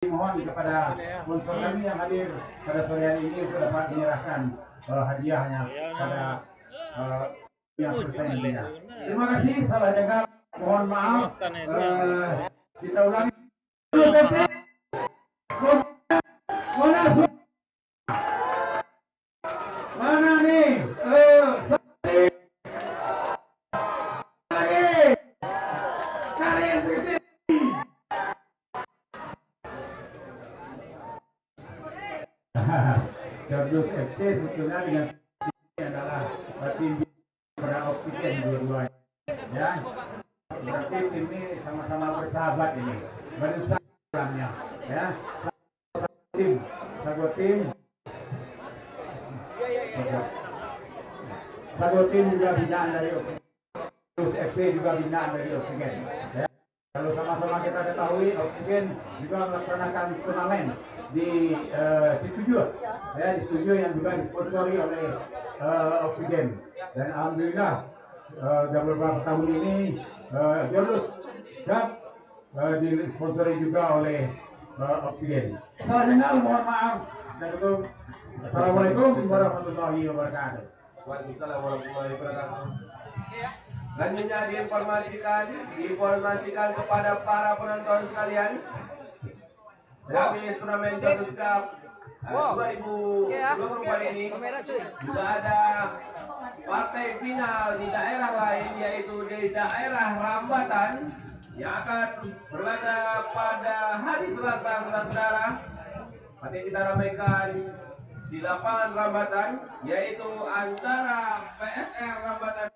Mohon kepada sponsor kami yang hadir pada sore hari ini untuk dapat menyerahkan hadiahnya pada yang bersaing. Terima kasih, salah dengar, mohon maaf. Kita ulangi. Mana nih? Jordus FC sebetulnya dengan ini adalah tim pada Oksigen dua-duanya. Ya, berarti tim ini sama-sama bersahabat ini. Berusaha orangnya, ya. Satu tim juga binaan dari Oksigen. Jordus FC juga binaan dari Oksigen. Ya. Kalau sama-sama kita ketahui, Oksigen juga melaksanakan turnamen di Situjur, ya, di studio yang juga disponsori oleh Oksigen. Dan alhamdulillah sudah beberapa tahun ini Jordus Cup disponsori juga oleh Oksigen. Salah dengar, mohon maaf. Assalamualaikum warahmatullahi wabarakatuh. Waalaikumsalam warahmatullahi wabarakatuh. Selanjutnya diinformasikan kepada para penonton sekalian, habis turnamen Jordus Cup 2024 ini juga ada partai final di daerah lain, yaitu di daerah Rambatan yang akan berlaga pada hari Selasa, saudara-saudara. Nanti kita ramaikan di lapangan Rambatan, yaitu antara PSR Rambatan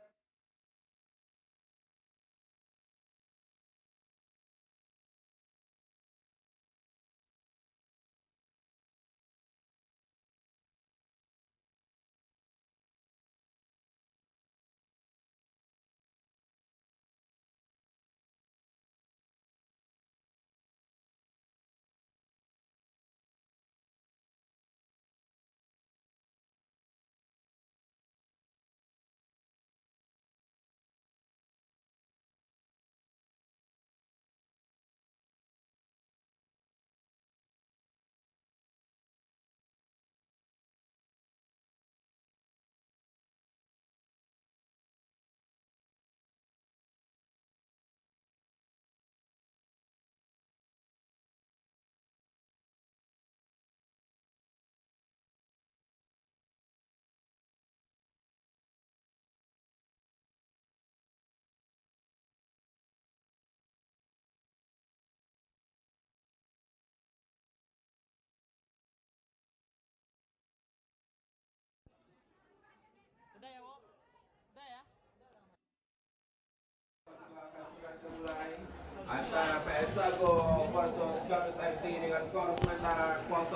antara PS Sago versus Jordus FC dengan skor sementara 0-0.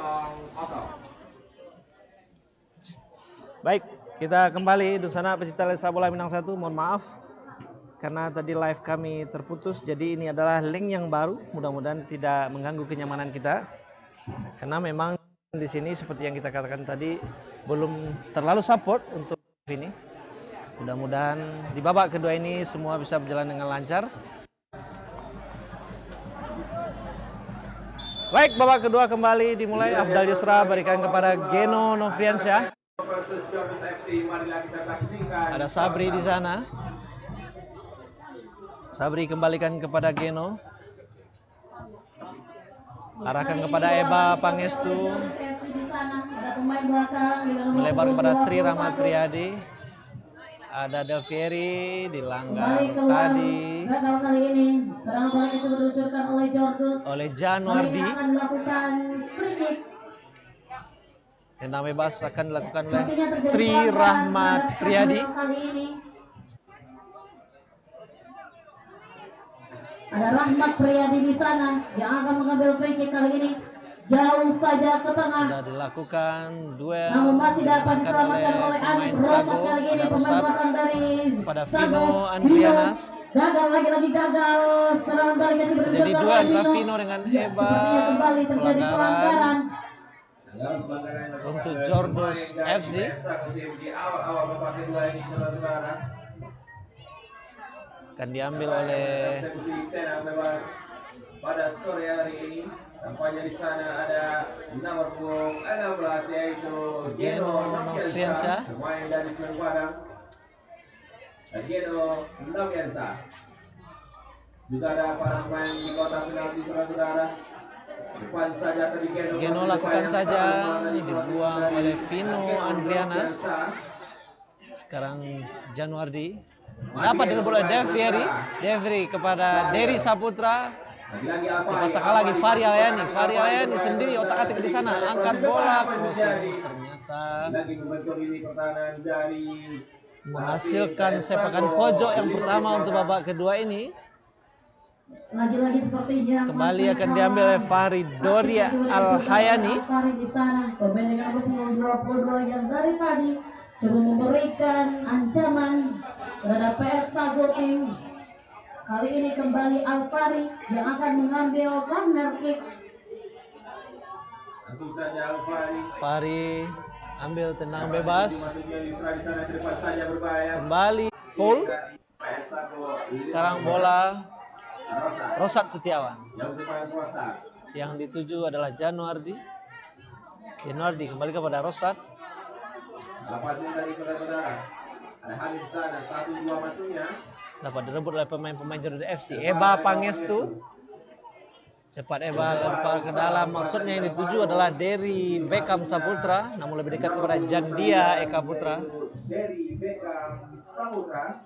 Baik, kita kembali di sana pecinta sepak bola Minang 1. Mohon maaf karena tadi live kami terputus. Jadi ini adalah link yang baru. Mudah-mudahan tidak mengganggu kenyamanan kita. Karena memang di sini seperti yang kita katakan tadi belum terlalu support untuk ini. Mudah-mudahan di babak kedua ini semua bisa berjalan dengan lancar. Baik, babak kedua kembali dimulai. Afdal Yusra berikan kepada Geno Novriansyah. Ada Sabri di sana. Sabri kembalikan kepada Geno. Arahkan kepada Eba Pangestu. Melebar kepada Tri Rahmat Priyadi. Ada Del Fieri dilanggar tadi oleh Januardi. Tenang bebas akan dilakukan oleh Tri Rahmat Priyadi. Ada Rahmat Priyadi di sana yang akan mengambil free kick kali ini. Jauh saja ke tengah. Sudah dilakukan duel. Namun masih dapat diselamatkan oleh Adi Rosat kali ini. Pemain belakang dari pada Vino Andrianas. Gagal lagi gagal. Serangan balik jadi duel antara Vino dengan Eba. Kembali terjadi pelanggaran untuk Jordus FC. Akan diambil oleh pada sore hari ini Tampaknya di sana ada nomor punggung 16 yaitu Geno Nofriansyah, pemain dari Semen Padang. Geno Nofriansyah. Juga ada para pemain di kotak penalti saudara-saudara. Depan saja tadi Geno lakukan saja, dibuang oleh Vino Andrianas. Sekarang Januardi dapat direbut oleh Devri kepada Dery Saputra. Dipatahkan lagi Fahri Alayani sendiri otak-atik di sana, angkat bola crossing, ternyata menghasilkan sepakan pojok yang pertama untuk babak kedua ini. Lagi-lagi sepertinya Kembali akan diambil oleh Fahri Doria Al-Hayani. Fahri di sana, pemain dengan nomor 22 yang dari tadi coba memberikan ancaman terhadap PS Sago Tim. Kali ini kembali Alfari yang akan mengambil corner kick. Langsung saja Alfari. Fahri ambil tenang bebas. Berbahaya. Kembali full. Sekarang bola Rosat Setiawan. Yang dituju adalah Januardi kembali kepada Rosat. Lepasnya dari saudara-saudara. Ada Hanif sana, 1-2 masuknya. Dapat direbut oleh pemain-pemain Jordan FC. Eba Pangestu. Cepat Eba lempar ke dalam. Maksudnya yang dituju adalah Dery Beckham Saputra, namun lebih dekat kepada Jandia Eka Putra. Dery Beckham Saputra.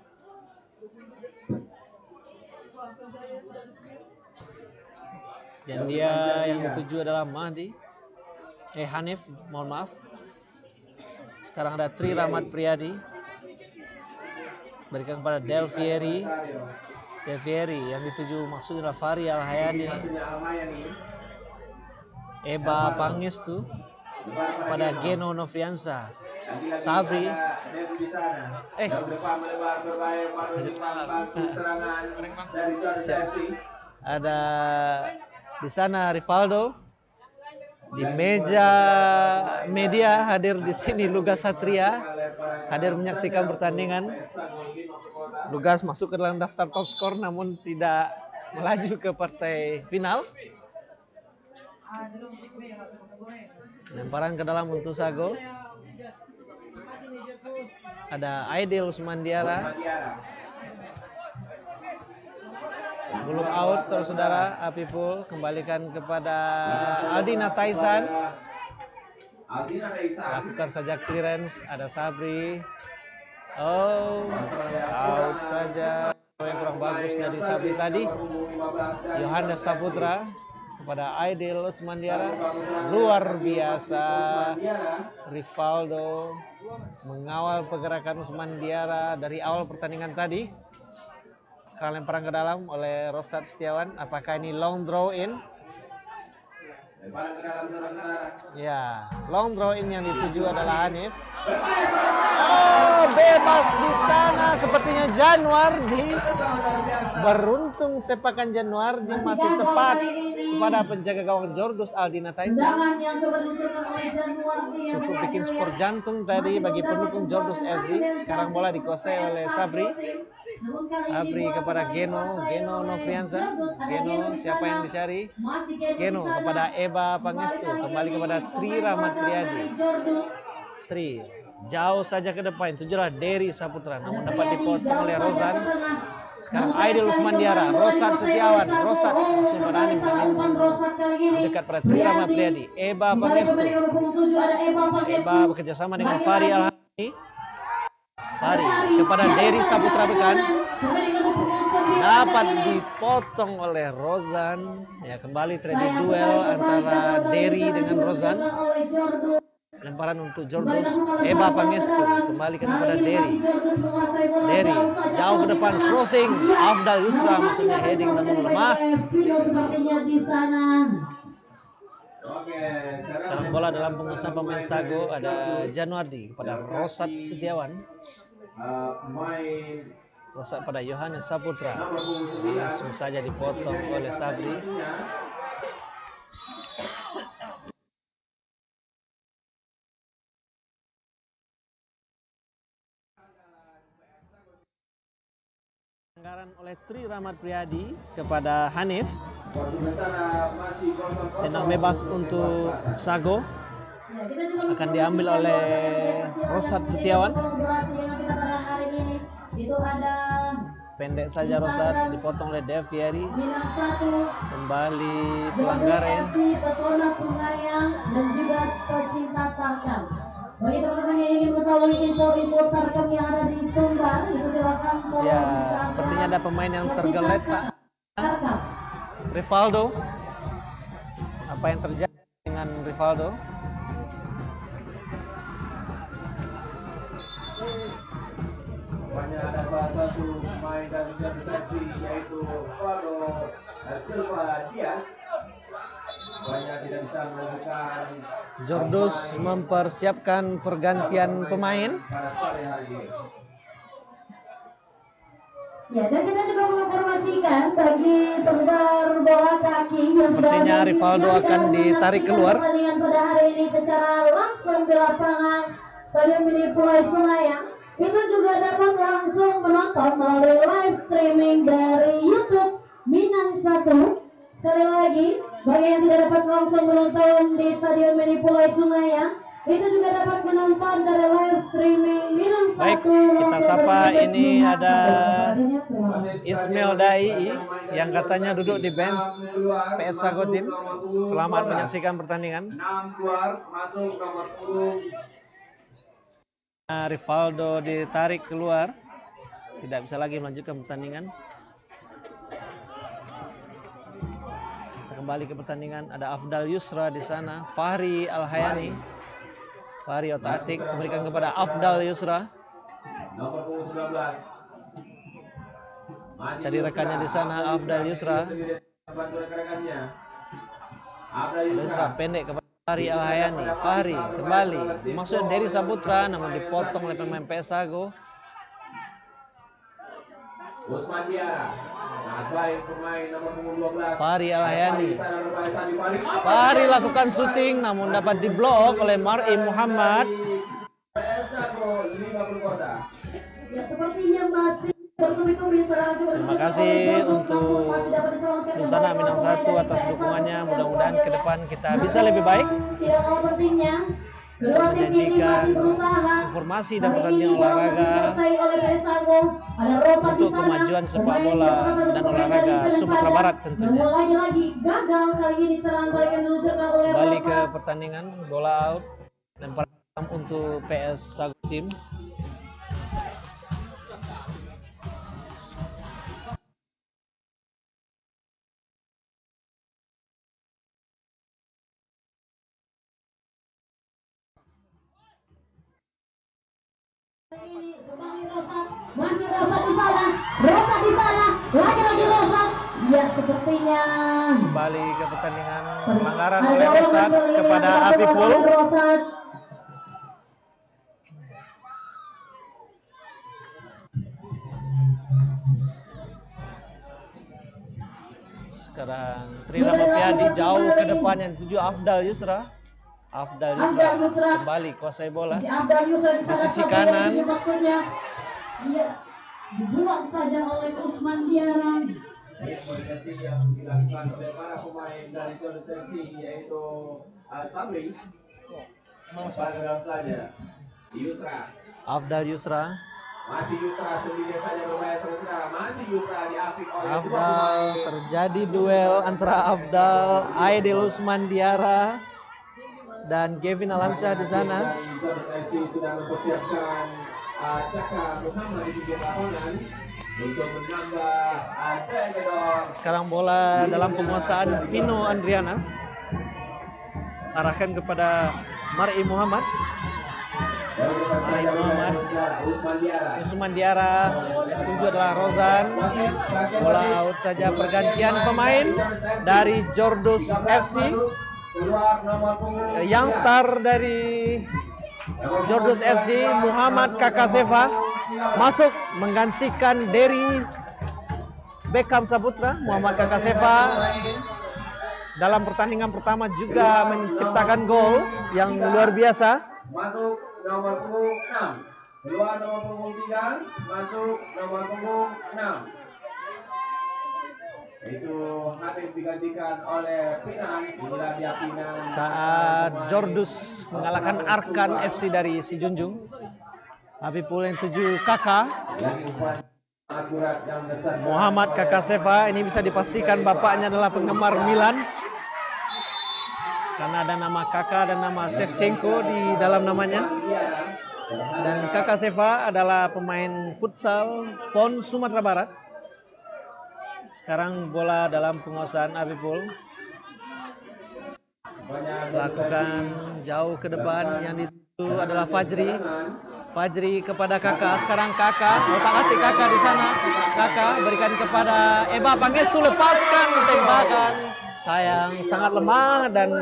Jandia yang dituju adalah Hanif, mohon maaf. Sekarang ada Tri Rahmat Priyadi. Berikan kepada Del Fieri yang dituju maksudnya Fahri Al-Hayani. Eba Pangestu pada Geno Nofriansyah. Sabri ada di sana Rivaldo. Di meja media hadir di sini Lugas Satria, hadir menyaksikan pertandingan. Lugas masuk ke dalam daftar top skor namun tidak melaju ke partai final. Lemparan ke dalam untuk Sago. Ada Aidil Usmandiara. Belum out saudara-saudara. Apipul kembalikan kepada Aldina Taisan. Lakukan saja clearance. Ada Sabri. Out saja. Yang kurang bagus dari Sabri tadi. Yohanes Saputra kepada Aidil Usmandiara. Luar biasa. Rivaldo mengawal pergerakan Usmandiara dari awal pertandingan tadi. Sekarang lemparan ke dalam oleh Rosat Setiawan. Apakah ini long draw in? Ya, long draw in yang dituju adalah Hanif. Bebas di sana sepertinya Januardi. Beruntung sepakan Januardi masih tepat kepada penjaga gawang Jordus Aldina Taisan. Cukup bikin skor jantung tadi bagi pendukung Jordus FC. Sekarang bola dikuasai oleh Sabri kepada Geno Nofriansyah. Geno siapa yang dicari? Geno kepada Eba Pangestu, kembali kepada Tri Rahmat Priyadi. Tri jauh saja ke depan, tujulah Dery Saputra, namun dapat dipotong oleh Rozan. Sekarang Aidil Usmandiara, Rosat Setiawan, Rosat masih berani dekat pada Tri Rahmat Priyadi. Eba Pangestu, Eba bekerjasama dengan Fahri Al-Hayani. Fahri kepada Dery Saputra Bekan, dapat dipotong oleh Rozan. Ya, kembali terjadi duel antara Dery dengan Rozan. Lemparan untuk Jordus. Eba Pangestu kembalikan kepada Dery. Dery jauh ke depan, crossing. Afdal Yusra maksudnya heading namun lemah. Sekarang bola dalam pengusaha pemain Sago, ada Januardi kepada Rosat Setiawan. Rosat pada Yohanes Saputra, langsung saja dipotong oleh Sabri. Pelanggaran oleh Tri Rahmat Priyadi kepada Hanif. Skor sementara masih 0-0. Tenang bebas untuk Sago. Ya, kita juga Akan diambil oleh Rosad Setiawan. kolaborasi dengan kita pada hari ini. Itu ada Pendek saja Rosad, dipotong oleh Devieri. Minang 1, Kembali pelanggaran. FC, Pesona Sungayang, dan juga pecinta Tarkam. Bagi teman-teman yang ingin mengetahui info-info Tarkam yang ada di Sumbar, itu silakan follow Ya, Instagram sepertinya ada pemain yang pecinta tergeletak. Tarkam. Rivaldo. Apa yang terjadi dengan Rivaldo? Rupanya ada salah satu pemain dari Persepsi yaitu Paulo Silva Diaz. Rupanya tidak bisa menemukan Jordus mempersiapkan pergantian pemain. pada sore hari ini. Ya, dan kita juga menginformasikan bagi penggemar bola kaki yang Sepertinya Rivaldo akan ditarik keluar. Pertandingan pada hari ini secara langsung di lapangan Stadion Mini Pulau Sungayang. Itu juga dapat langsung menonton melalui live streaming dari YouTube Minang 1. Sekali lagi, bagi yang tidak dapat langsung menonton di Stadion Mini Pulau Sungayang, itu juga dapat menonton dari live streaming Minang 1. Baik, kita sapa, ini ada Ismail Dai yang katanya duduk di bench PS Sago Tim. Selamat menyaksikan pertandingan. 6 keluar, masuk nomor punggung. Rivaldo ditarik keluar, tidak bisa lagi melanjutkan pertandingan. Kita kembali ke pertandingan. Ada Afdal Yusra di sana, Fahri Al-Hayani. Fahri otak-atik memberikan kepada Afdal Yusra. Nomor punggung 19. Cari rekannya di sana, Afdal Yusra. Bantu rekan-rekannya. Afdal Yusra Yusra. pendek kepada Fahri Al-Hayani. Fahri kembali maksud dari Saputra, namun dipotong oleh pemain PS Sago. Usman Diara. Sangat baik pemain nomor punggung 12. Fahri Al-Hayani. Fahri. Fahri lakukan syuting namun dapat diblok oleh Mar'i Muhammad. PS Sago 50 kota. Ya, sepertinya masih bertubi-tubi serangan juga. Terima kasih untuk Nusana Minang 1 atas dukungannya. Mudah-mudahan ke depan kita bisa lebih baik Tidak kalah pentingnya, kedua tim ini masih berusaha. informasi dan pertandingan olahraga untuk kemajuan sepak bola dan olahraga Sumatera Barat tentunya. Namun lagi-lagi gagal kali ini serangan balik yang diluncurkan oleh Kembali ke Rosa. pertandingan, bola out, lempar untuk PS Sago Tim. Ini kembali Rosa, masih Rosa di sana, lagi-lagi Rosa. Ya, sepertinya Kembali ke pertandingan, pelanggaran oleh Rosad kepada Afiful. Sekarang Trina Mopiadi jauh ke depan yang dituju Afdal Yusra. Afdal Yusra kembali kuasai bola. Si Abdal Yusra di Di sana, sisi sampai kanan. dengan maksudnya. Iya, dibuang saja oleh Usman Diara. Komunikasi yang dilakukan oleh para pemain dari Persepsi yaitu Sabri. Pada dalam saja. Yusra. Afdal Yusra. Masih Yusra sendiri saja bermain saudara. Masih Yusra diapit oleh dua Afdal, pemain. terjadi duel antara Afdal, Aidil Usman Diara dan Kevin Alamsyah di sana. Dari Persepsi sudah mempersiapkan Caka Muhammad di pinggir lapangan untuk menambah Tegedor. Sekarang bola dalam penguasaan Vino Andrianas. Arahkan kepada Mar'i Muhammad. Mar'i Muhammad. Usman Diara. Yang ketujuh adalah Rozan. Bola out saja, pergantian pemain dari Jordus FC. Yang star dari Jordus FC, Muhammad Kakaseva, masuk menggantikan dari Beckham Saputra. Muhammad Kakaseva dalam pertandingan pertama juga menciptakan gol yang luar biasa. Masuk nomor punggung 6. Keluar nomor punggung 3. Masuk nomor punggung 6. Itu Hanif digantikan oleh Pinan. Inilah dia Pinan. Saat Jordus mengalahkan Arkan FC dari Si Junjung. Habibul yang 7 kakak. Lagi umpan akurat yang besar. Muhammad Kakaseva ini bisa dipastikan bapaknya adalah penggemar Milan. Karena ada nama kakak dan nama Shevchenko di dalam namanya. Dan Kakaseva adalah pemain futsal PON Sumatera Barat. Sekarang bola dalam penguasaan Habibul. Lakukan jauh ke depan, yang itu adalah Fajri. Fajri kepada kakak, sekarang kakak, otak-atik kakak di sana. Kakak berikan kepada Eba Pangestu, lepaskan tembakan. Sayang, sangat lemah dan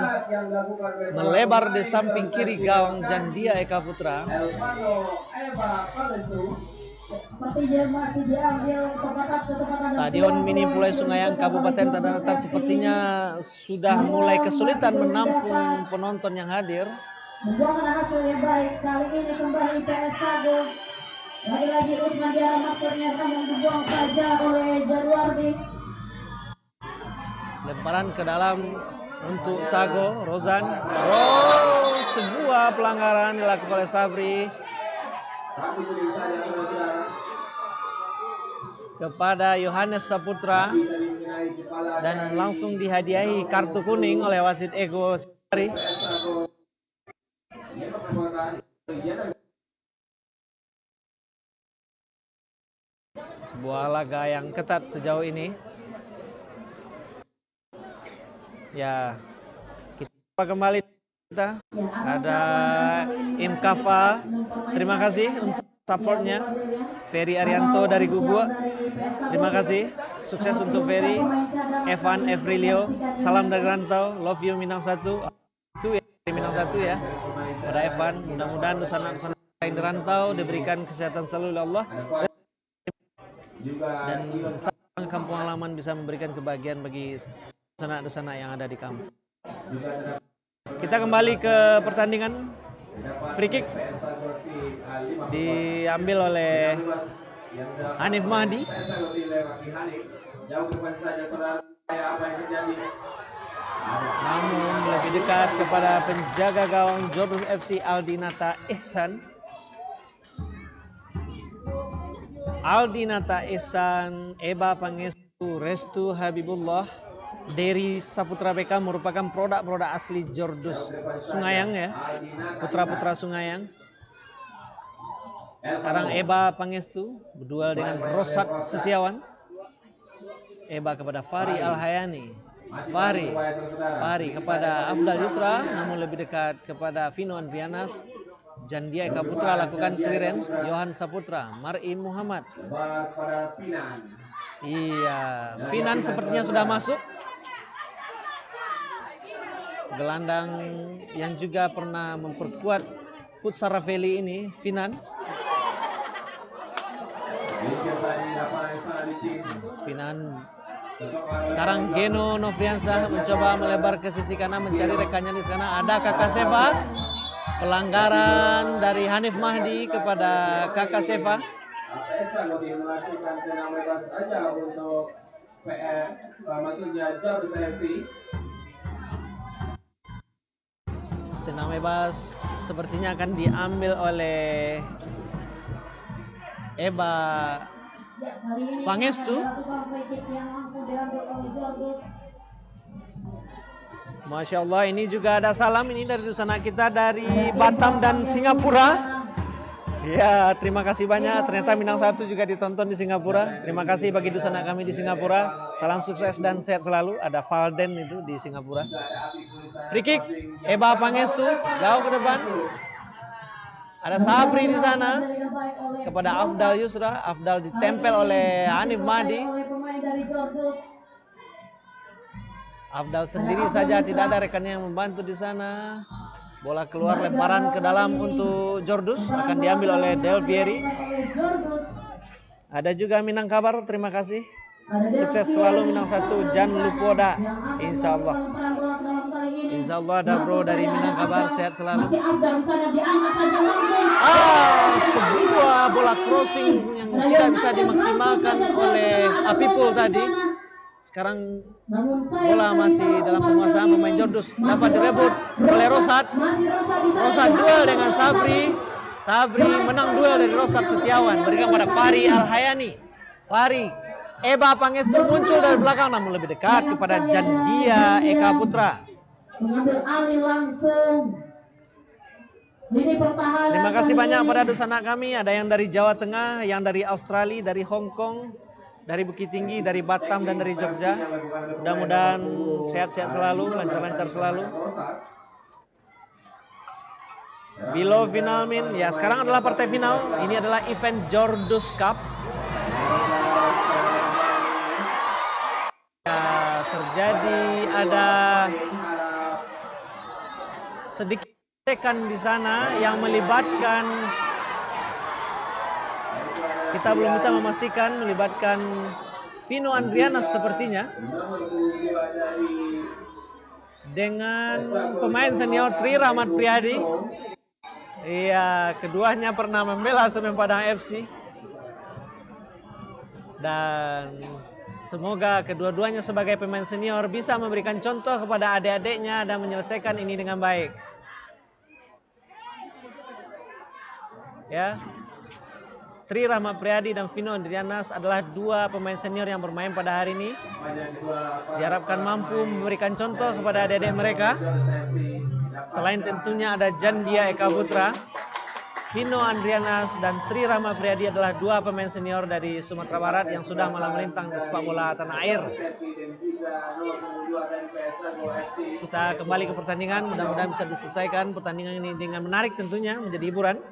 melebar di samping kiri gawang Jandia Eka Putra. Sepertinya masih diambil kesempatan Stadion Mini Pulau Sungaiang Kabupaten Tanah Datar sepertinya sudah mulai kesulitan menampung penonton yang hadir. membuahkan hasil yang baik. Kali ini kembali PS Sago. Lagi-lagi Usman Diara maksudnya namun dibuang saja oleh Januardi. Lemparan ke dalam untuk Sago, Rozan. Sebuah pelanggaran dilakukan oleh Sabri kepada Yohanes Saputra dan langsung dihadiahi kartu kuning oleh wasit Ego Sari. Sebuah laga yang ketat sejauh ini. Ya, kita kembali kita ada Imkafa. Terima kasih untuk supportnya. Ferry Arianto dari Gubuk. Terima kasih. Sukses untuk Ferry. Evan Evrilio. Salam dari rantau. Love you Minang 1. Itu ya, Minang 1 ya. Pada Evan. Mudah-mudahan dosa-dosa lain di rantau diberikan kesehatan selalu oleh Allah. Dan sang kampung halaman bisa memberikan kebahagiaan bagi sanak-sanak yang ada di kampung. Kita kembali ke pertandingan. Free kick diambil oleh Hanif Mahdi. Namun lebih dekat kepada penjaga gawang Jordus FC Aldinata Ihsan. Aldinata Ihsan, Eba Pangestu, Restu Habibullah, Dery Saputra BK merupakan produk-produk asli Jordus Sungaiang ya, putra-putra Sungaiang. Sekarang Eba Pangestu berduel dengan Rosat Setiawan. Eba kepada Fahri Alhayani. Fahri kepada Afdal Yusra, namun lebih dekat kepada Vino Andrianas. Jandia Eka Putra lakukan clearance. Yohan Saputra, Mar'i Muhammad. Iya, Finan sepertinya sudah masuk. Gelandang yang juga pernah memperkuat Futsal Ravelli ini, Finan. Sekarang Geno Novriansah mencoba melebar ke sisi kanan mencari rekannya di sana. Ada Kakaseva. Pelanggaran dari Hanif Mahdi kepada Kakaseva. Tenang bebas sepertinya akan diambil oleh Eba Pangestu. Masya Allah, ini juga ada salam ini dari sanak kita dari Batam dan Singapura. Ya, terima kasih banyak. Ternyata Minang 1 juga ditonton di Singapura. Terima kasih bagi sanak kami di Singapura. Salam sukses dan sehat selalu. Ada Valden itu di Singapura. Free kick, Eba Pangestu jauh ke depan. Ada Sabri di sana kepada Afdal Yusra. Afdal ditempel oleh Hanif Mahdi. Afdal sendiri saja, tidak ada rekannya yang membantu di sana. Bola keluar, lemparan ke dalam untuk Jordus, akan diambil oleh Del Vieri. Ada juga Minang Kabar, terima kasih. Sukses selalu Minang 1, Jan Lupoda. Insya Allah. Insya Allah ada bro dari Minang Kabar, sehat selalu. Sebuah bola crossing yang tidak bisa dimaksimalkan oleh Apipul tadi. Sekarang Namun sayang bola sekali masih salah dalam umpan penguasaan kali pemain ini. Jordus. Masih Dapat direbut oleh Rosat. Masih Rosat di sana. Rosat duel dengan Sabri. Sabri menang duel dari Rosat Setiawan. Berikan pada Fahri Al-Hayani. Fahri. Eba Pangestu muncul dari belakang namun lebih dekat kepada Jandia Eka Putra. Mengambil alih langsung. Lini pertahanan. Terima kasih kali banyak ini. pada anak kami. Ada yang dari Jawa Tengah, yang dari Australia, dari Hong Kong, dari Bukit Tinggi, dari Batam, dan dari Jogja. Mudah-mudahan sehat-sehat selalu, lancar-lancar selalu. Below final min, ya sekarang adalah partai final. Ini adalah event Jordus Cup. Ya, terjadi ada sedikit tekan di sana yang melibatkan, kita belum bisa memastikan, melibatkan Vino Andrianas sepertinya dengan pemain senior Tri Rahmat Priyadi. Iya, keduanya pernah membela Semen Padang FC. Dan semoga kedua-duanya sebagai pemain senior bisa memberikan contoh kepada adik-adiknya dan menyelesaikan ini dengan baik. Ya, Tri Rahmat Priyadi dan Vino Andrianas adalah dua pemain senior yang bermain pada hari ini. Diharapkan mampu memberikan contoh kepada adik-adik mereka. Selain tentunya ada Jandia Eka Putra, Vino Andrianas dan Tri Rahmat Priyadi adalah dua pemain senior dari Sumatera Barat yang sudah malang melintang di sepak bola tanah air. Kita kembali ke pertandingan, mudah-mudahan bisa diselesaikan pertandingan ini dengan menarik tentunya, menjadi hiburan.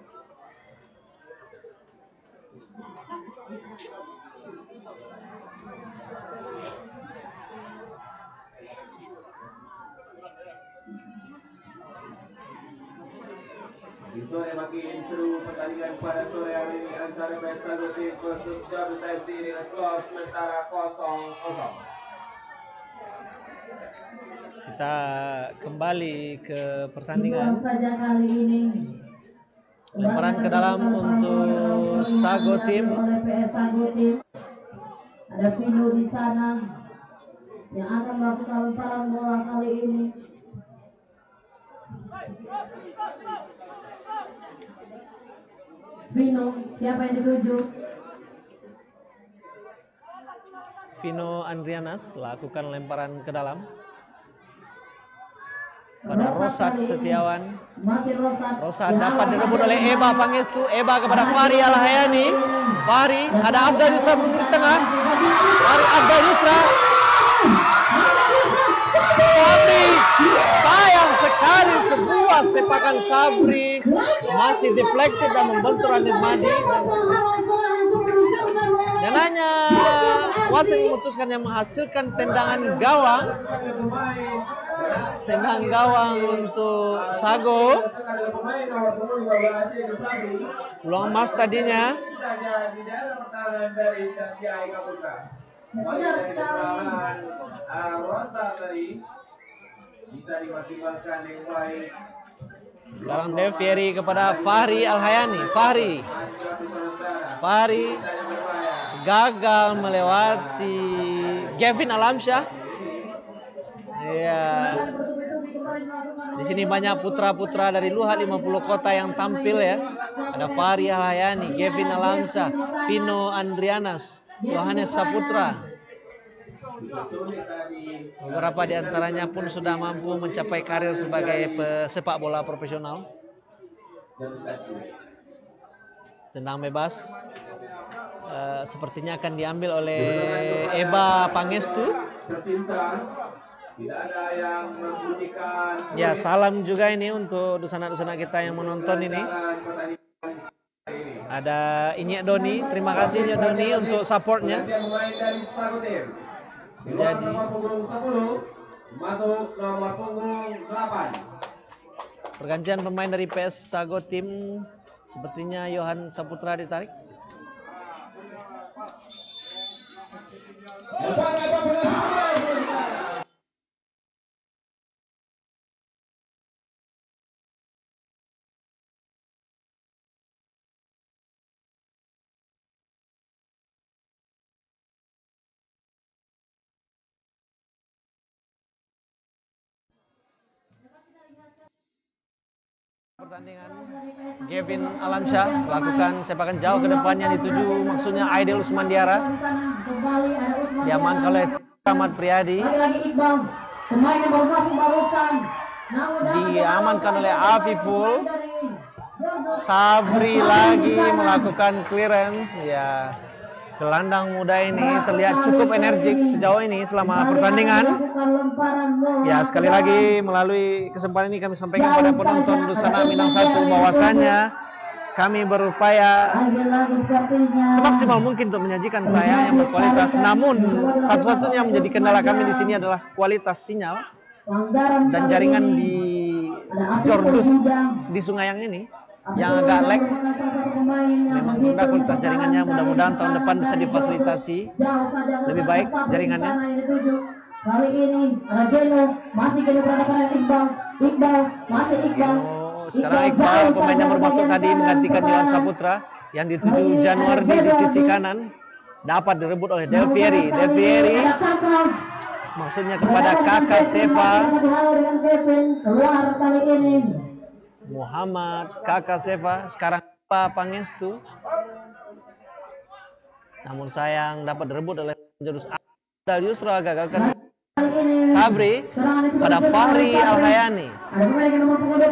Sore makin seru pertandingan pada sore hari ini antara PS Sagotim versus Jordus FC dengan skor sementara 0-0. Kita kembali ke Itulah pertandingan. saja kali ini. Lemparan ke dalam untuk Sagotim. Oleh PS Sagotim. Ada Vino di sana yang akan melakukan lemparan bola kali ini. Vino, siapa yang dituju? Vino Andrianas lakukan lemparan ke dalam pada Rosat Setiawan. Masih Rosat. Rosat dapat direbut oleh Eba Pangestu. Eba kepada Fahri Al-Hayani. Fahri, ada Abdul Yusra di tengah. Fahri Abdul Yusra. Sabri, sayang sekali sebuah sepakan Sabri masih deflected dan membentur Andir Madi. Dan hanya wasit memutuskan yang menghasilkan tendangan gawang. Tendangan gawang untuk Sago. Peluang emas tadinya. Benar sekali. Rosa tadi bisa dimaksimalkan dengan baik. Sekarang Devieri kepada Fahri Al-Hayani. Fahri gagal melewati Gavin Alamsyah. Iya. Di sini banyak putra-putra dari Luhat 50 kota yang tampil ya. Ada Fahri Al-Hayani, Gavin Alamsyah, Vino Andrianas, Yohanes Saputra. Beberapa di antaranya pun sudah mampu mencapai karir sebagai pesepak bola profesional. Tendang bebas sepertinya akan diambil oleh Eba Pangestu. Tidak ada yang membunyikan. Ya, salam juga ini untuk dusana-dusana kita yang menonton ini. Ada Inyek Doni, terima kasih Inyek Doni untuk supportnya. Jadi Nomor punggung 10 masuk nomor punggung 8. Pergantian pemain dari PS Sagotim, sepertinya Yohan Saputra ditarik. pertandingan. Kevin Alamsyah lakukan sepakan jauh ke depannya dituju maksudnya Aidil Usmandiara. Diamankan oleh Ahmad Priyadi. Diamankan oleh Afiful. Sabri lagi melakukan clearance. Ya, gelandang muda ini terlihat cukup energik sejauh ini selama pertandingan. Ya, sekali lagi melalui kesempatan ini kami sampaikan kepada penonton Dusana Minang 1 bahwasannya kami berupaya semaksimal mungkin untuk menyajikan tayangan yang berkualitas. Namun satu-satunya yang menjadi kendala kami di sini adalah kualitas sinyal dan jaringan di Jordus di Sungayang ini yang agak lag. Memang rendah kualitas jaringannya. Mudah-mudahan tahun depan bisa difasilitasi lebih baik jaringannya. Kali ini Geno masih Geno berhadapan dengan Iqbal masih Iqbal. Sekarang Iqbal pemain yang bermasuk tadi menggantikan Yohan Saputra yang dituju Januardi di sisi kanan dapat direbut oleh Delvieri. Delvieri maksudnya kepada Kakak Seva. Keluar kali ini Muhammad Kakak Seva sekarang Pak Pangestu. Namun sayang dapat direbut oleh jurus Abdal Yusra, gagalkan Sabri pada Fahri Al-Hayani.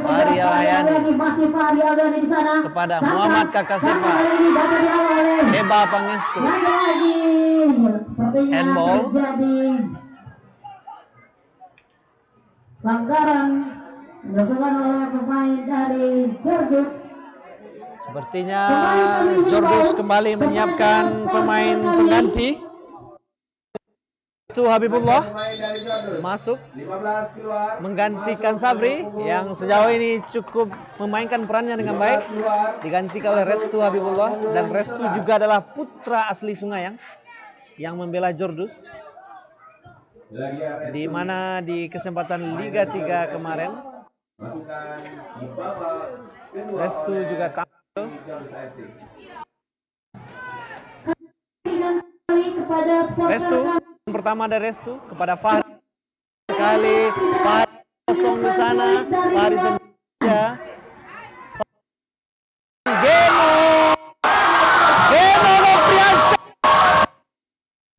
Fahri Al-Hayani kepada Muhammad Kakak Seva. Eba Pangestu. Handball. Pelanggaran dilakukan oleh pemain dari Jordus. Sepertinya Jordus kembali menyiapkan pemain pengganti. Itu Habibullah masuk menggantikan Sabri yang sejauh ini cukup memainkan perannya dengan baik. Digantikan oleh Restu Habibullah, dan Restu juga adalah putra asli Sungayang yang membela Jordus. Di mana di kesempatan Liga 3 kemarin Restu juga tampil. Restu pertama dari Restu kepada Fahri. Sekali Fahri kosong di sana. Fahri saja. Geno Nopriansyah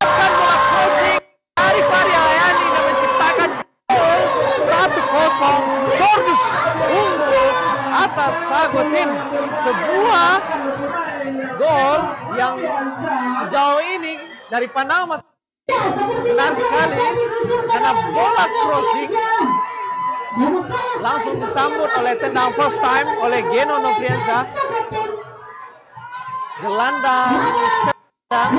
akan bola crossing dari Fahri Al-Hayani dan menciptakan gol 1-0. Jordus unggul atas Sagotin. Sebuah gol yang sejauh ini dari pandangan mata benar sekali karena bola crossing langsung disambut oleh tendang first time oleh Geno Nopriansyah. Gelandang sedang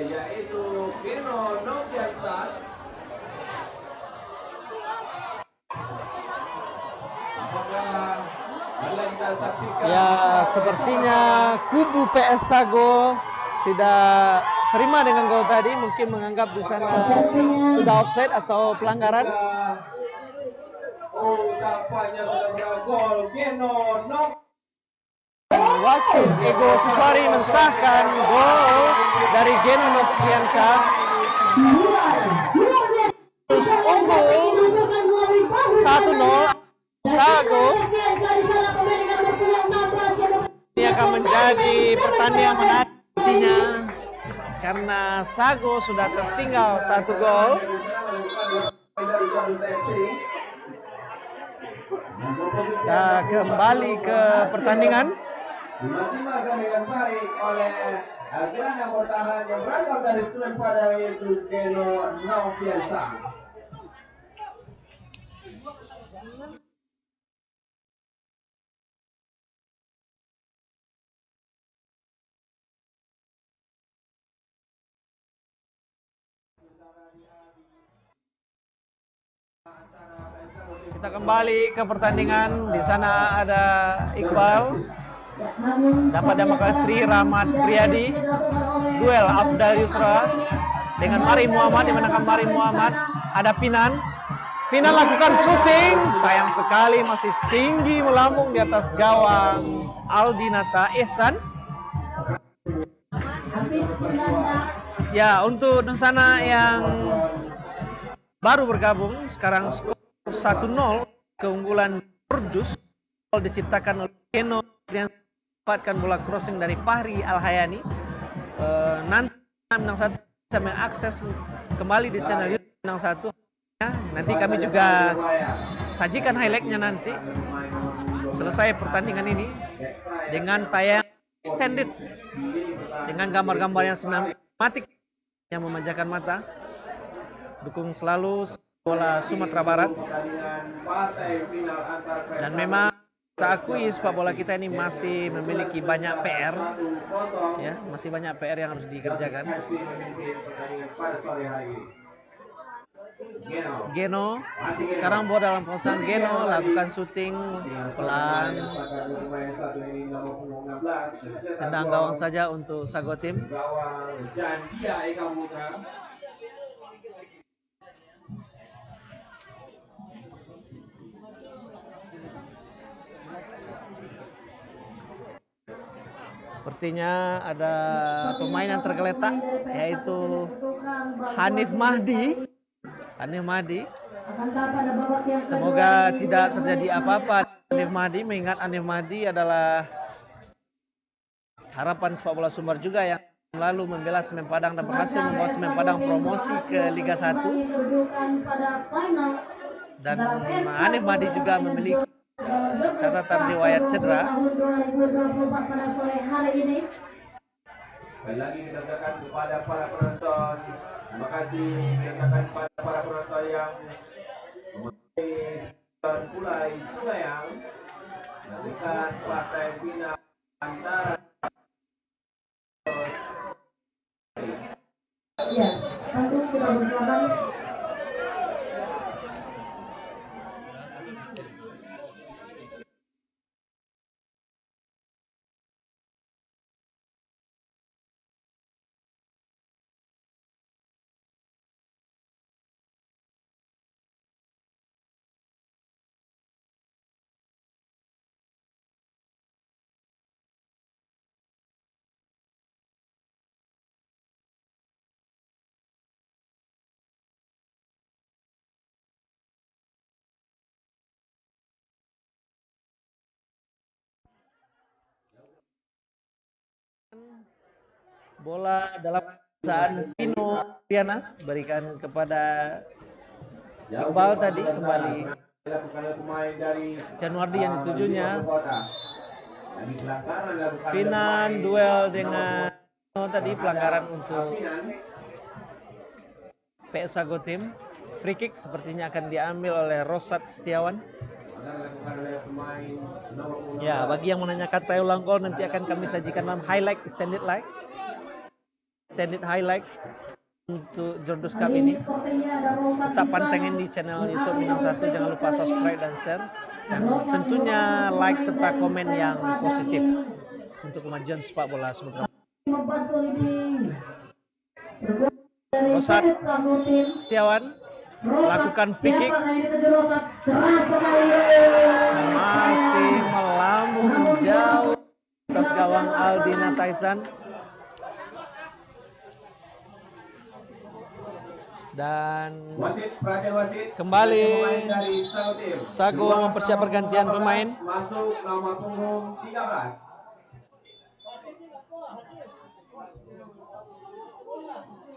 yaitu Geno Nopriansyah. ya, sepertinya kubu PS Sago tidak terima dengan gol tadi, mungkin menganggap di sana sudah offside atau pelanggaran. Oh, tampaknya sudah gol Geno Wasit Ego Siswari mensahkan gol dari Geno Nopriansyah. Terus unggul 1-0 Sago. Ini akan menjadi pertandingan menarik nantinya karena Sago sudah tertinggal 1 gol. Kita kembali ke pertandingan. dimaksimalkan dengan baik oleh gelandang pertahanan yang berasal dari Semen Padang yaitu Geno Nopriansyah. Kita kembali ke pertandingan. Di sana ada Iqbal. Dapat diamankan Tri Rahmat Priyadi. Duel Afdal Yusra dengan Mari Muhammad, dimenangkan Mari Muhammad. Ada Pinan. Pinan lakukan shooting. Sayang sekali masih tinggi melambung di atas gawang Aldinata Ihsan. Nafis Yunanda. Ya, untuk Dusana yang baru bergabung sekarang skor 1-0 keunggulan Kurdus diciptakan oleh Geno yang mendapatkan bola crossing dari Fahri Al-Hayani. Nanti Minang Satu bisa mengakses kembali di channel YouTube Minang Satu. Nanti kami juga sajikan highlightnya nanti selesai pertandingan ini dengan tayang extended dengan gambar-gambar yang sinematik yang memanjakan mata. Dukung selalu bola Sumatera Barat. Dan memang kita akui sepak bola kita ini masih memiliki banyak PR, ya, masih banyak PR yang harus dikerjakan. Geno sekarang bola dalam posisi Geno lakukan syuting pelan, tendang gawang saja untuk Sagotim. Sepertinya ada pemain yang tergeletak, yaitu Hanif Mahdi. Semoga tidak terjadi apa-apa Hanif Mahdi, mengingat Hanif Mahdi adalah harapan sepak bola Sumbar juga yang lalu membela Semen Padang dan berhasil membawa Semen Padang promosi ke Liga 1. Dan Hanif Mahdi juga memiliki catatan riwayat cedera. Sekali lagi kita ucapkan kepada para penonton, terima kasih kita kepada para penonton yang memenuhi Pulai Sunayang menyaksikan partai final antara Ya, tentu kita bersilakan. Bola dalam saat Vino Trianas berikan kepada Iqbal tadi, kembali Januardi yang ditujunya. Finan duel dengan tadi, pelanggaran untuk PS Sagotim. Free kick sepertinya akan diambil oleh Rosat Setiawan. Ya, bagi yang menanyakan try ulang gol nanti akan kami sajikan dalam highlight extended highlight untuk Jordus Cup ini. Tetap pantengin di channel YouTube Minang Satu, jangan lupa subscribe dan share, dan tentunya like serta komen yang positif untuk kemajuan sepak bola Sumatera. Rosat Setiawan lakukan free kick, masih melambung jauh atas gawang Aldina Taisan. Dan kembali Sago mempersiapkan pergantian pemain. Masuk nomor punggung 13.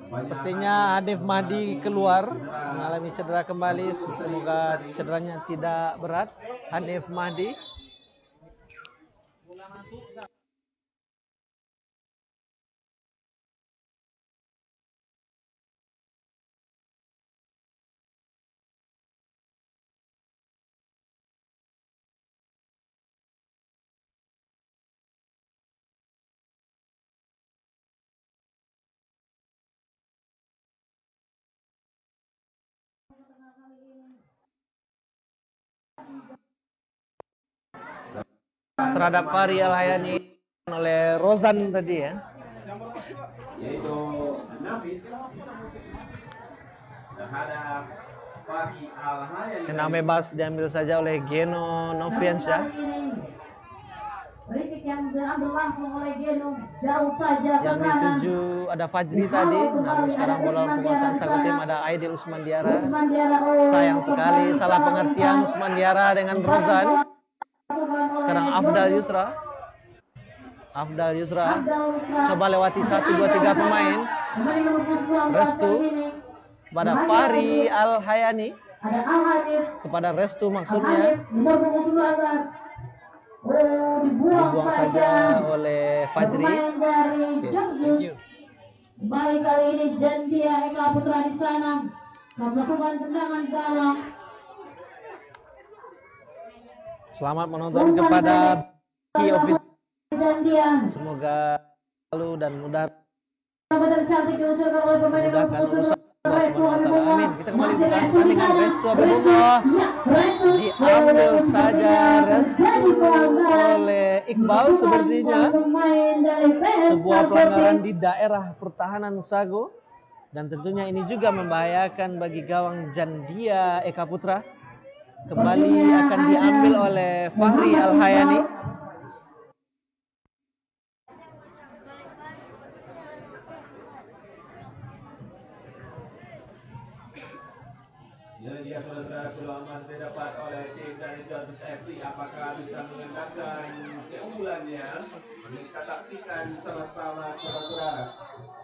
Sepertinya Hanif Mahdi keluar mengalami cedera kembali. Semoga cederanya tidak berat. Hanif Mahdi. Terhadap Fahri Al-Hayani oleh Rozan tadi, ya. Yaitu Nafis terhadap Fahri Al-Hayani. Tenang bebas diambil saja oleh Geno Novriansyah. Free kick yang diambil langsung oleh Geno, jauh saja ke Yang kanan. dituju ada Fajri tadi, namun sekarang bola penguasaan Sago Tim ada Aidil Usman Diara. Usman Diara, oh, Sayang sekali kembali salah salah pengertian umpan. Usman Diara dengan Rozan. Sekarang Afdal Yusra. Afdal Yusra coba lewati 1, 2, 3 pemain. Restu kepada Fahri Al Hayani. Ada Al-Hanif. Kepada Restu maksudnya. Nomor punggung 19. Oh, dibuang saja oleh Fajri. Pemain dari Jogja. Kembali kali ini Jandia Eka Putra di sana melakukan tendangan gawang. Selamat menonton kepada official. Jandia. Semoga selalu dan mudah. Cantik diluncurkan oleh pemain nomor punggung 19. Amin. Kita kembali ke pertandingan Restu Abibungo. Diambil saja Restu oleh Iqbal sepertinya. Sebuah pelanggaran di daerah pertahanan Sago. Dan tentunya ini juga membahayakan bagi gawang Jandia Eka Putra. Kembali akan diambil oleh Fahri Al Hayani. Dia saudara peluang didapat oleh tim dari Jones FC. Apakah bisa mengandalkan keunggulannya? Kita saksikan sama-sama saudara.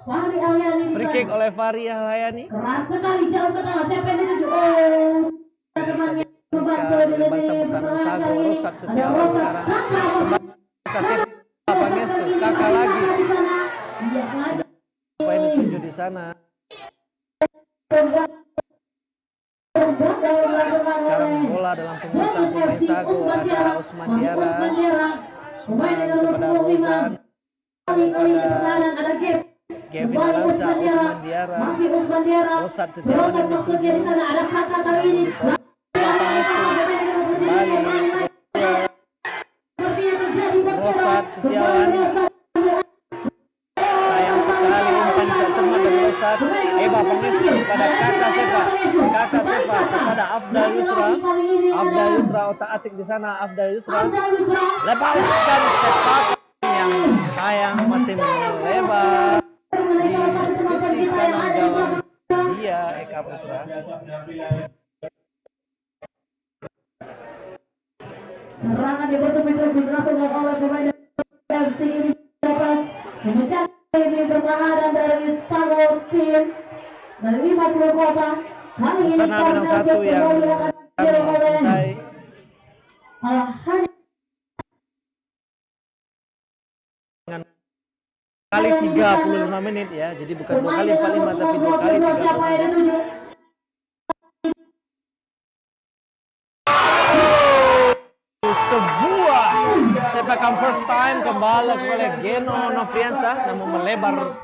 Fahri Al Hayani. Free kick oleh Fahri Al Hayani. Keras sekali jauh ke tengah. Siapa yang dituju? Oh, temannya membantu di pertahanan Sago. Rosat Setiawan sekarang. Kasih Pangestu. Kakak lagi. Apa yang dituju di sana? Sekarang bola dalam penguasaan pemain Sago ada Usman Diara. Kepada Rozan. Ada Kevin Alamsa, Usman Diara. Masih Usman Diara. Rosat Setiawan yang maksudnya di sana ada kakak kali ini. Kembali. Seperti yang terjadi Rosat Setiawan. Sayang sekali umpan tidak cermat dari Rosat. Eba Pangestu pada Kakak Sepa. Kakak Sepa kepada Afdal Yusra. Afdal Yusra otak-atik di sana. Afdal Yusra lepaskan sepak yang sayang masih melebar di sisi kanan gawang dia Eka Putra. Serangan di bertubi-tubi dilakukan oleh pemain FC ini dapat memecah ini pertahanan dari Sago Tim dari 50 kota. Kali ini Sana menang satu yang kami cintai. Al-Hanif Kali 35 menit ya, jadi bukan 2 kali 45 tapi 2 kali 35 menit. Sebuah sepakan first time kembali oleh Geno Nofriansah namun melebar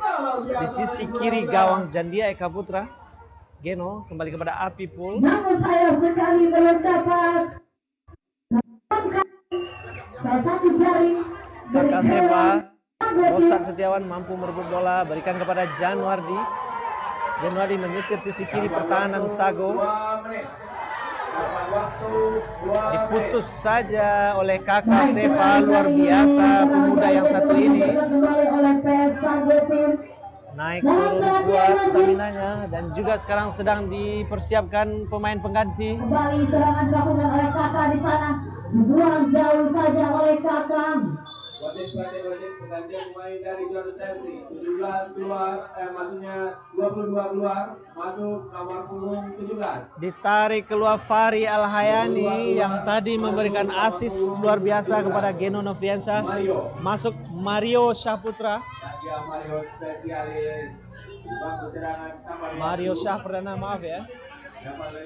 di sisi kiri gawang Jandia Eka Putra. Geno kembali kepada Apipul. Namun sayang sekali belum dapat salah satu jaring dari Kakak Sepa. Rosat Setiawan mampu merebut bola, berikan kepada Januardi. Januardi menyisir sisi kiri pertahanan Sago. Diputus saja oleh Kakak Sepa, luar biasa pemuda yang satu ini. Naik turun kuat staminanya dan juga sekarang sedang dipersiapkan pemain pengganti. Kembali serangan dilakukan oleh Kakak di sana. Dibuang jauh saja oleh Kakak. Wasit pergantian pemain dari Jones FC. 17 keluar, maksudnya 22 keluar, masuk nomor punggung 17. Ditarik keluar Fahri Al Hayani yang tadi memberikan asis luar biasa kepada Geno Nofriansah. Masuk Mario Syahputra. Mario spesialis bangku cadangan tambah Mario Syah Perdana, maaf ya.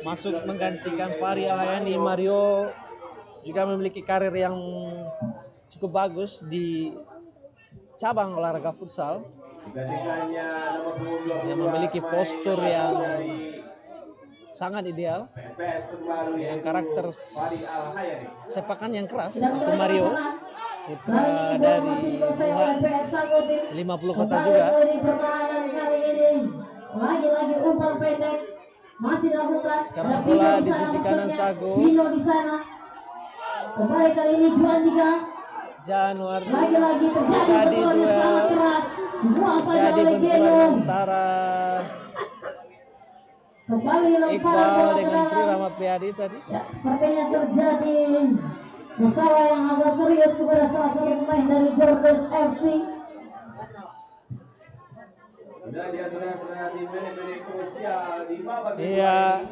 Masuk menggantikan Fahri Al Hayani. Mario juga memiliki karir yang cukup bagus di cabang olahraga futsal. Yang memiliki postur yang sangat ideal dengan karakter sepakan yang keras. Itu Mario, putra dari 50 kota juga. Lagi-lagi umpan pendek masih dilakukan. Sekarang bola di sisi kanan Sago. Vino di sana. Kembali kali ini Juan 3. Januar Lagi-lagi terjadi jadi benturan yang sangat duel, keras. Dibuang saja jadi oleh Geno. benturan antara Kembali lemparan Iqbal bola ke dengan Tri dalam. Rama Priadi tadi. Ya, sepertinya terjadi masalah yang agak serius kepada salah satu pemain dari Jordus FC. Dia sudah di menit-menit krusial di babak Iya.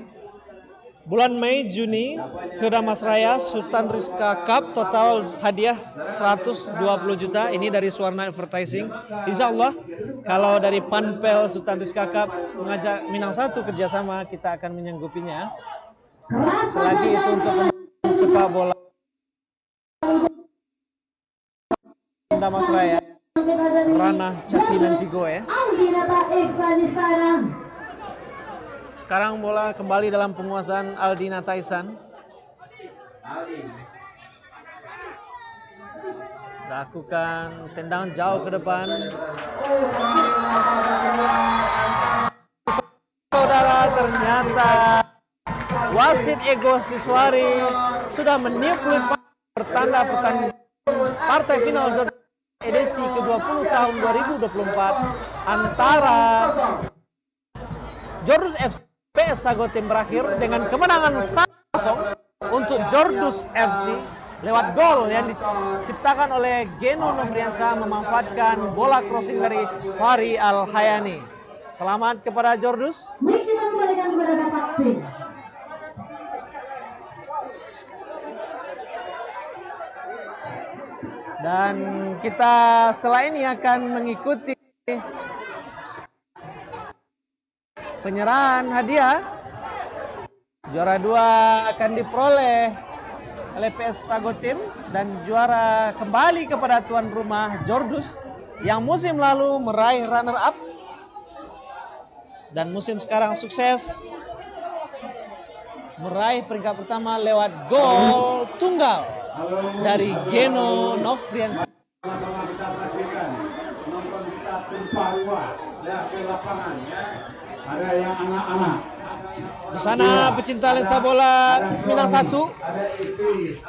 Bulan Mei Juni ke Damasraya Sultan Rizka Cup total hadiah 120 juta. Ini dari Suwarna Advertising. Insya Allah kalau dari Panpel Sultan Rizka Cup mengajak Minang Satu kerjasama, kita akan menyanggupinya. Selagi itu untuk sepak bola Damasraya, ranah Cati Nantigo ya. Sekarang bola kembali dalam penguasaan Aldina Taisan. Lakukan tendangan jauh ke depan. Saudara, ternyata wasit Ego Siswari sudah meniup fluit pertanda pertandingan partai final edisi ke-20 tahun 2024 antara Jordus FC PS Sagotim berakhir dengan kemenangan 1-0 untuk Jordus FC lewat gol yang diciptakan oleh Geno Nofriansa memanfaatkan bola crossing dari Fahri Al-Hayani. Selamat kepada Jordus. Baik, kita kembalikan kepada Bapak Tim. Dan kita setelah ini akan mengikuti penyerahan hadiah. Juara 2 akan diperoleh oleh PS Sagotim dan juara kembali kepada tuan rumah Jordus yang musim lalu meraih runner up dan musim sekarang sukses meraih peringkat pertama lewat gol tunggal dari Geno Nofriansa. Sama-sama kita saksikan, penonton kita tumpah ruas ya ke lapangan ya. Ada yang anak-anak. Busana pecinta lensa bola Minang Satu. Ada istri.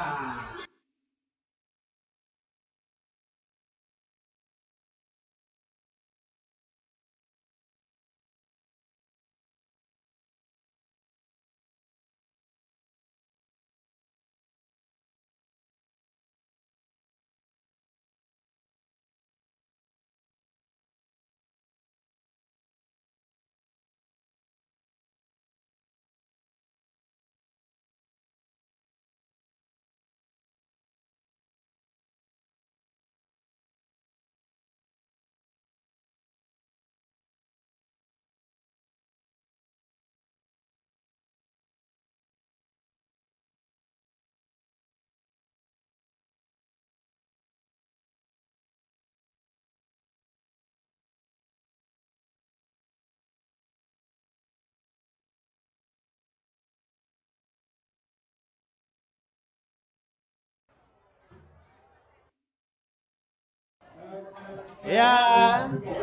Ya,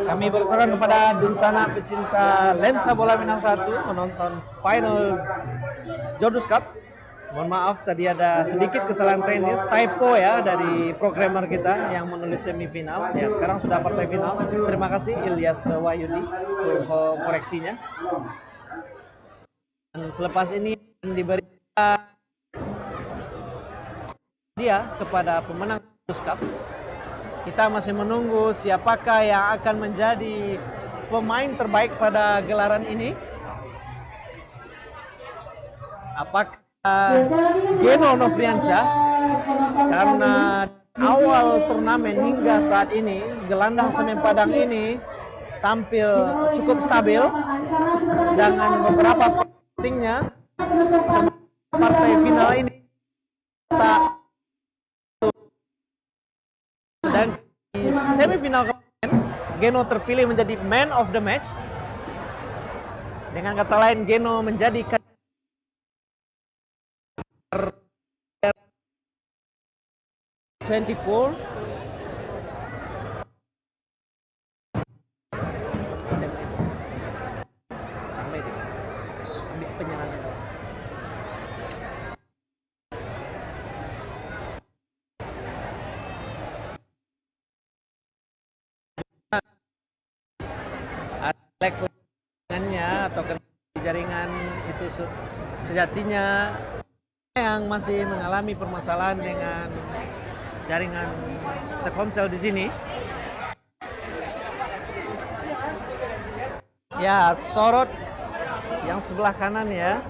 kami berterima kepada Dunsana pecinta lensa bola Minang Satu menonton final Jordus Cup. Mohon maaf tadi ada sedikit kesalahan teknis, typo ya dari programmer kita yang menulis semifinal. Ya, sekarang sudah partai final. Terima kasih Ilyas Wahyudi untuk koreksinya. Dan selepas ini diberikan dia kepada pemenang Jordus Cup. Kita masih menunggu siapakah yang akan menjadi pemain terbaik pada gelaran ini. Apakah Geno Nofriansa? Karena awal turnamen hingga saat ini gelandang Semen Padang ini tampil cukup stabil dengan beberapa pentingnya partai final ini tak. Dan di semifinal kemarin, Geno terpilih menjadi man of the match. Dengan kata lain, Geno menjadi 24. Ambil penyerangan. jaringannya atau jaringan itu sejatinya yang masih mengalami permasalahan dengan jaringan Telkomsel di sini. Ya, sorot yang sebelah kanan ya.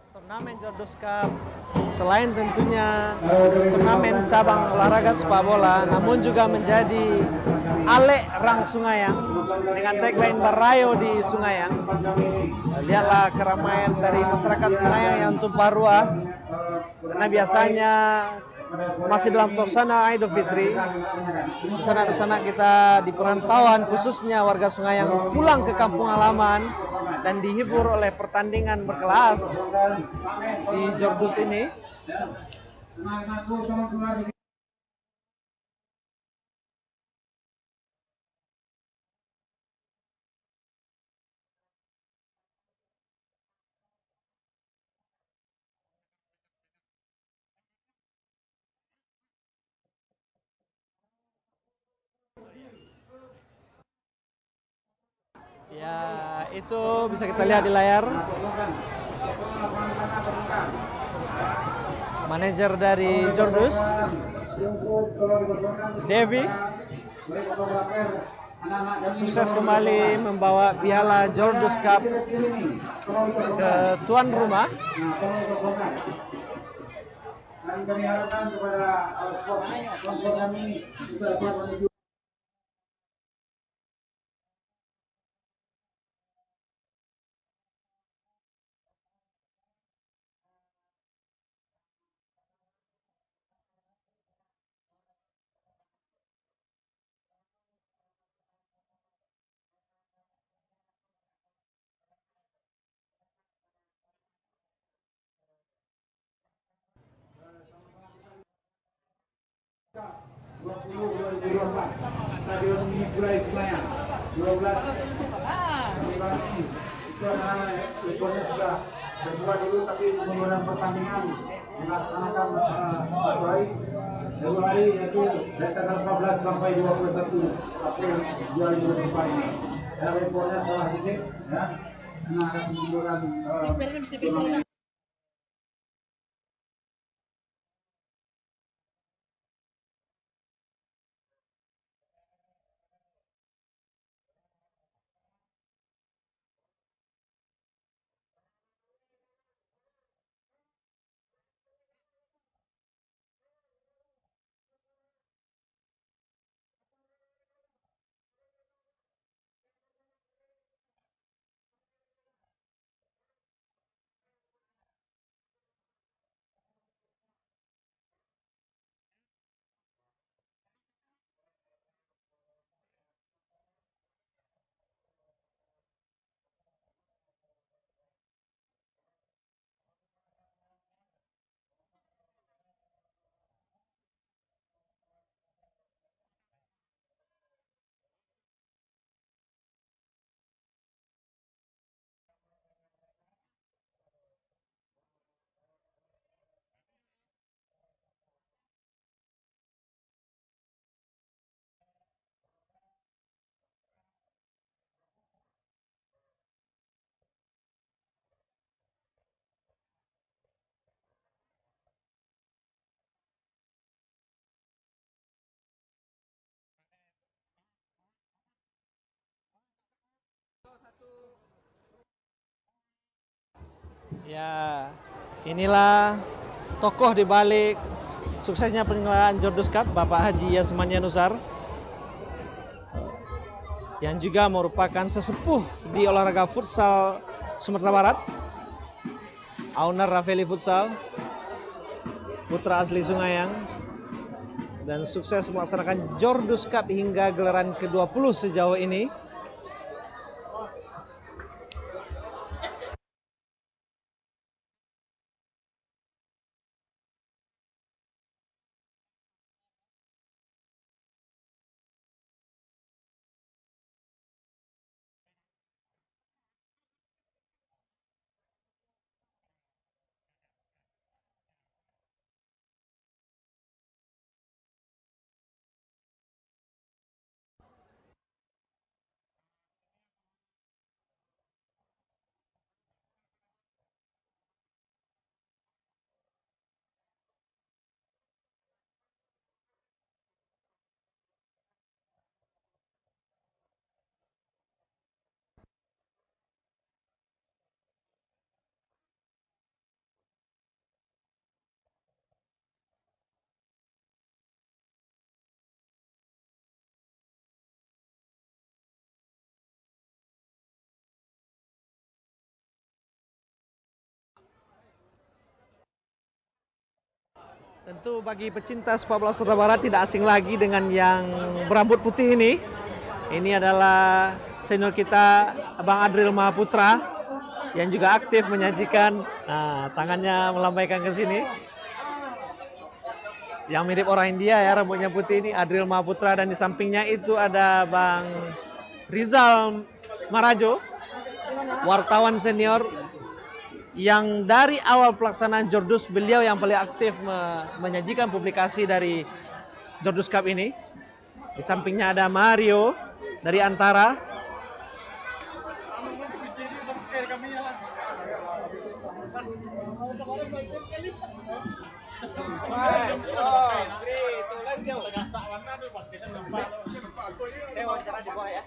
Turnamen Jordus Cup selain tentunya turnamen cabang olahraga sepak bola, namun juga menjadi Ale Rang Sungayang dengan tagline Barayo di Sungayang. Lihatlah keramaian dari masyarakat Sungayang yang tumpah ruah, karena biasanya masih dalam suasana Idul Fitri. Dusana-dusana kita di perantauan, khususnya warga Sungayang, pulang ke kampung halaman dan dihibur oleh pertandingan berkelas di Jordus ini. Ya, itu bisa kita lihat di layar. Manajer dari Jordus, Devi, sukses kembali membawa piala Jordus Cup ke tuan rumah. Dan kami harapkan kepada sponsor kami bisa dapat menuju. Stadion Migrai Senayan 12 ini itu adalah liburnya sudah berbuat dulu, tapi kemudian pertandingan dilaksanakan baik 2 hari, yaitu dari tanggal 14 sampai 21 April 2024 ini. Liburnya salah dikit ya, karena ada kemunduran Ya, inilah tokoh di balik suksesnya penyelenggaraan Jordus Cup, Bapak Haji Yasman Yanusar, yang juga merupakan sesepuh di olahraga futsal Sumatera Barat, owner Rafeli Futsal, putra asli Sungayang, dan sukses melaksanakan Jordus Cup hingga gelaran ke-20 sejauh ini. Tentu bagi pecinta sepak bola Sumatera Barat tidak asing lagi dengan yang berambut putih ini. Ini adalah senior kita, Abang Adril Mahaputra, yang juga aktif menyajikan, tangannya melambaikan ke sini. Yang mirip orang India ya, rambutnya putih ini, Adril Mahaputra, dan di sampingnya itu ada Bang Rizal Marajo, wartawan senior yang dari awal pelaksanaan Jordus beliau yang paling aktif menyajikan publikasi dari Jordus Cup ini. Di sampingnya ada Mario dari Antara. Saya wawancara di bawah ya.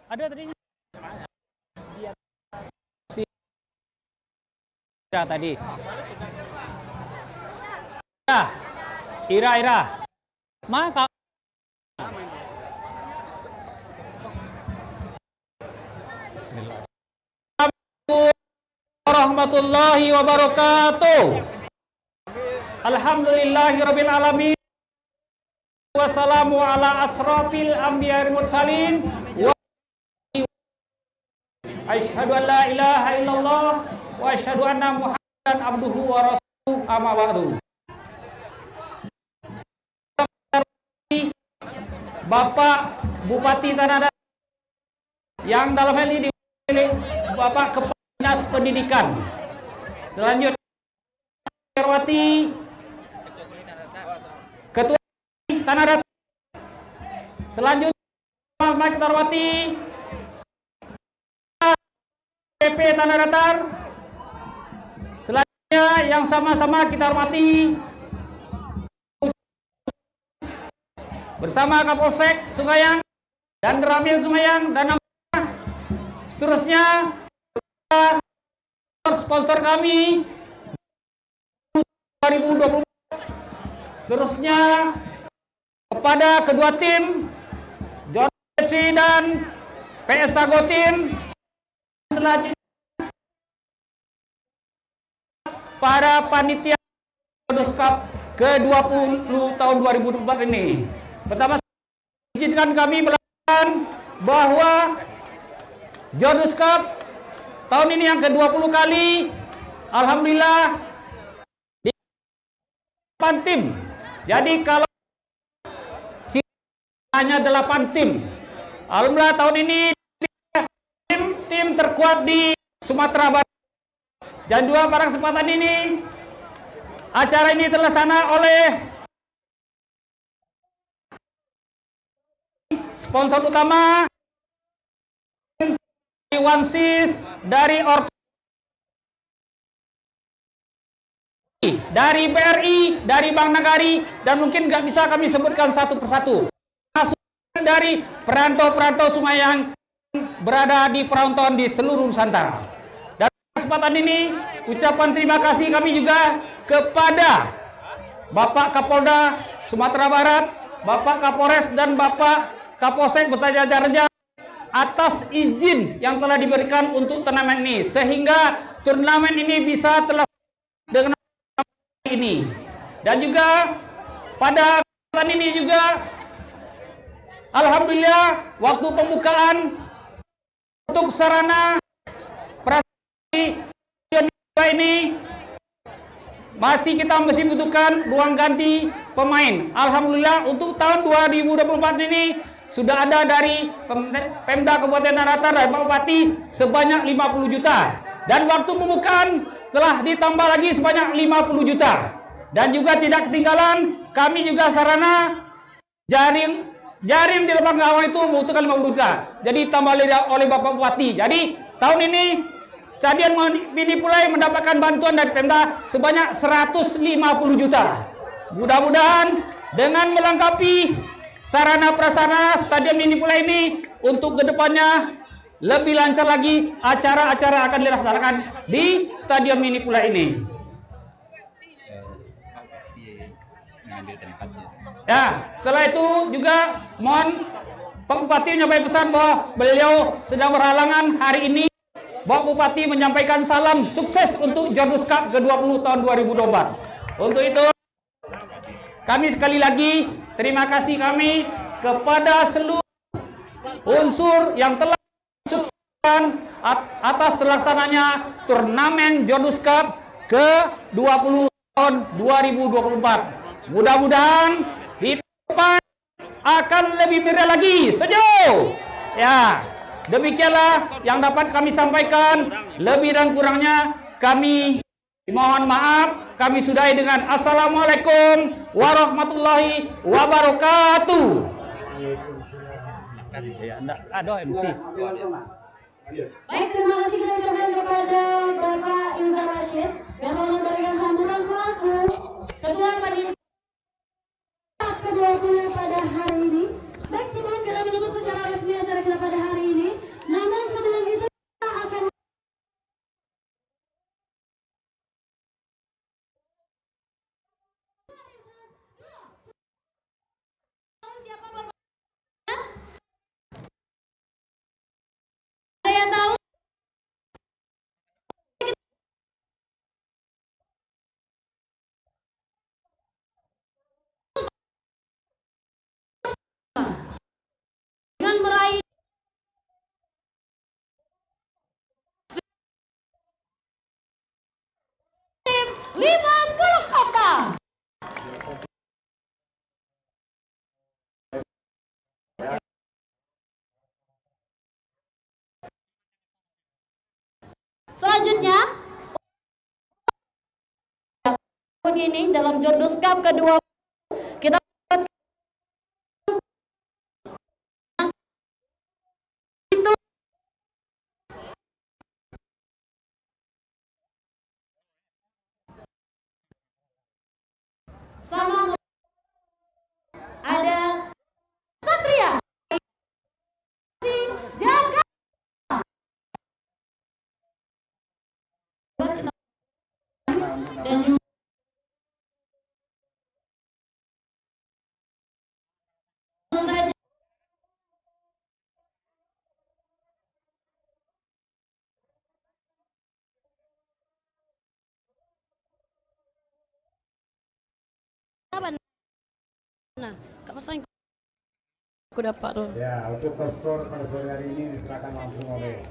Ada tadinya. Ira tadi. Ira. Maka Bismillahirrahmanirrahim. Warahmatullahi wabarakatuh. Alhamdulillahirabbil alamin. Wassalamu ala asrafil anbiya'i wal mursalin. Asyhadu an la ilaha illallah wa asyhadu anna Muhammadan abduhu wa rasuluhu amma ba'du. Bapak Bupati Tanah Datar yang dalam hal ini diwakili Bapak Kepala Dinas Pendidikan. Selanjutnya Herwati Ketua Tanah Datar. Selanjutnya Mari kita hormati PP Tanah Datar. Selanjutnya yang sama-sama kita hormati bersama Kapolsek Sungayang dan Ramil Sungayang dan seterusnya sponsor kami 2020. Seterusnya kepada kedua tim John FC dan PS Sago Tim. Selanjutnya para panitia Jodus Cup ke-20 tahun 2024 ini. Pertama, izinkan kami melaporkan bahwa Jodus Cup tahun ini yang ke-20 kali, alhamdulillah di 8 tim. Jadi kalau hanya 8 tim. Alhamdulillah tahun ini tim terkuat di Sumatera Barat. Dan dua pada kesempatan ini acara ini terlaksana oleh sponsor utama Wansis dari dari BRI, dari Bank Nagari, dan mungkin nggak bisa kami sebutkan satu persatu. Dari perantau-perantau Sungai yang berada di perantauan di seluruh Nusantara. Dan kesempatan ini ucapan terima kasih kami juga kepada Bapak Kapolda Sumatera Barat, Bapak Kapolres dan Bapak Kapolsek beserta jajarannya atas izin yang telah diberikan untuk turnamen ini, sehingga turnamen ini bisa terlaksana dengan ini. Dan juga pada kesempatan ini juga alhamdulillah waktu pembukaan untuk sarana prasarana ini masih kita membutuhkan ruang ganti pemain. Alhamdulillah untuk tahun 2024 ini sudah ada dari Pemda Kabupaten Tanah Datar dan Pak Bupati sebanyak 50 juta. Dan waktu pembukaan telah ditambah lagi sebanyak 50 juta. Dan juga tidak ketinggalan kami juga sarana jaring di lapangan gawang itu membutuhkan 50 juta. Jadi tambah oleh Bapak Bupati. Jadi tahun ini Stadion Mini Pulai mendapatkan bantuan dari Pemda sebanyak 150 juta. Mudah-mudahan dengan melengkapi sarana prasarana Stadion Mini Pulai ini untuk kedepannya lebih lancar lagi acara-acara akan dilaksanakan di Stadion Mini Pulai ini. Ya, setelah itu juga mohon Pak Bupati menyampaikan pesan bahwa beliau sedang berhalangan hari ini. Bapak Bupati menyampaikan salam sukses untuk Jodus Cup ke-20 tahun 2024. Untuk itu kami sekali lagi terima kasih kami kepada seluruh unsur yang telah sukseskan atas terlaksananya turnamen Jodus Cup ke-20 tahun 2024. Mudah-mudahan di depan akan lebih meriah lagi. Setuju? Ya, demikianlah yang dapat kami sampaikan. Lebih dan kurangnya kami mohon maaf. Kami sudahi dengan Assalamualaikum warahmatullahi wabarakatuh. Ada MC. Baik, terima kasih kita ucapkan kepada Bapak Ilza Rashid yang telah memberikan sambutan selaku Ketua Panitia ke-20 pada hari ini. Baik, sebelum kita menutup secara resmi acara kita pada hari ini, 50 kata. Selanjutnya ini dalam Jordus Cup kedua kita itu sama ada Satria Jaga dan juga nah, Kak Pasang aku dapat tuh. Ya, untuk top skor pada sore hari ini diserahkan langsung oleh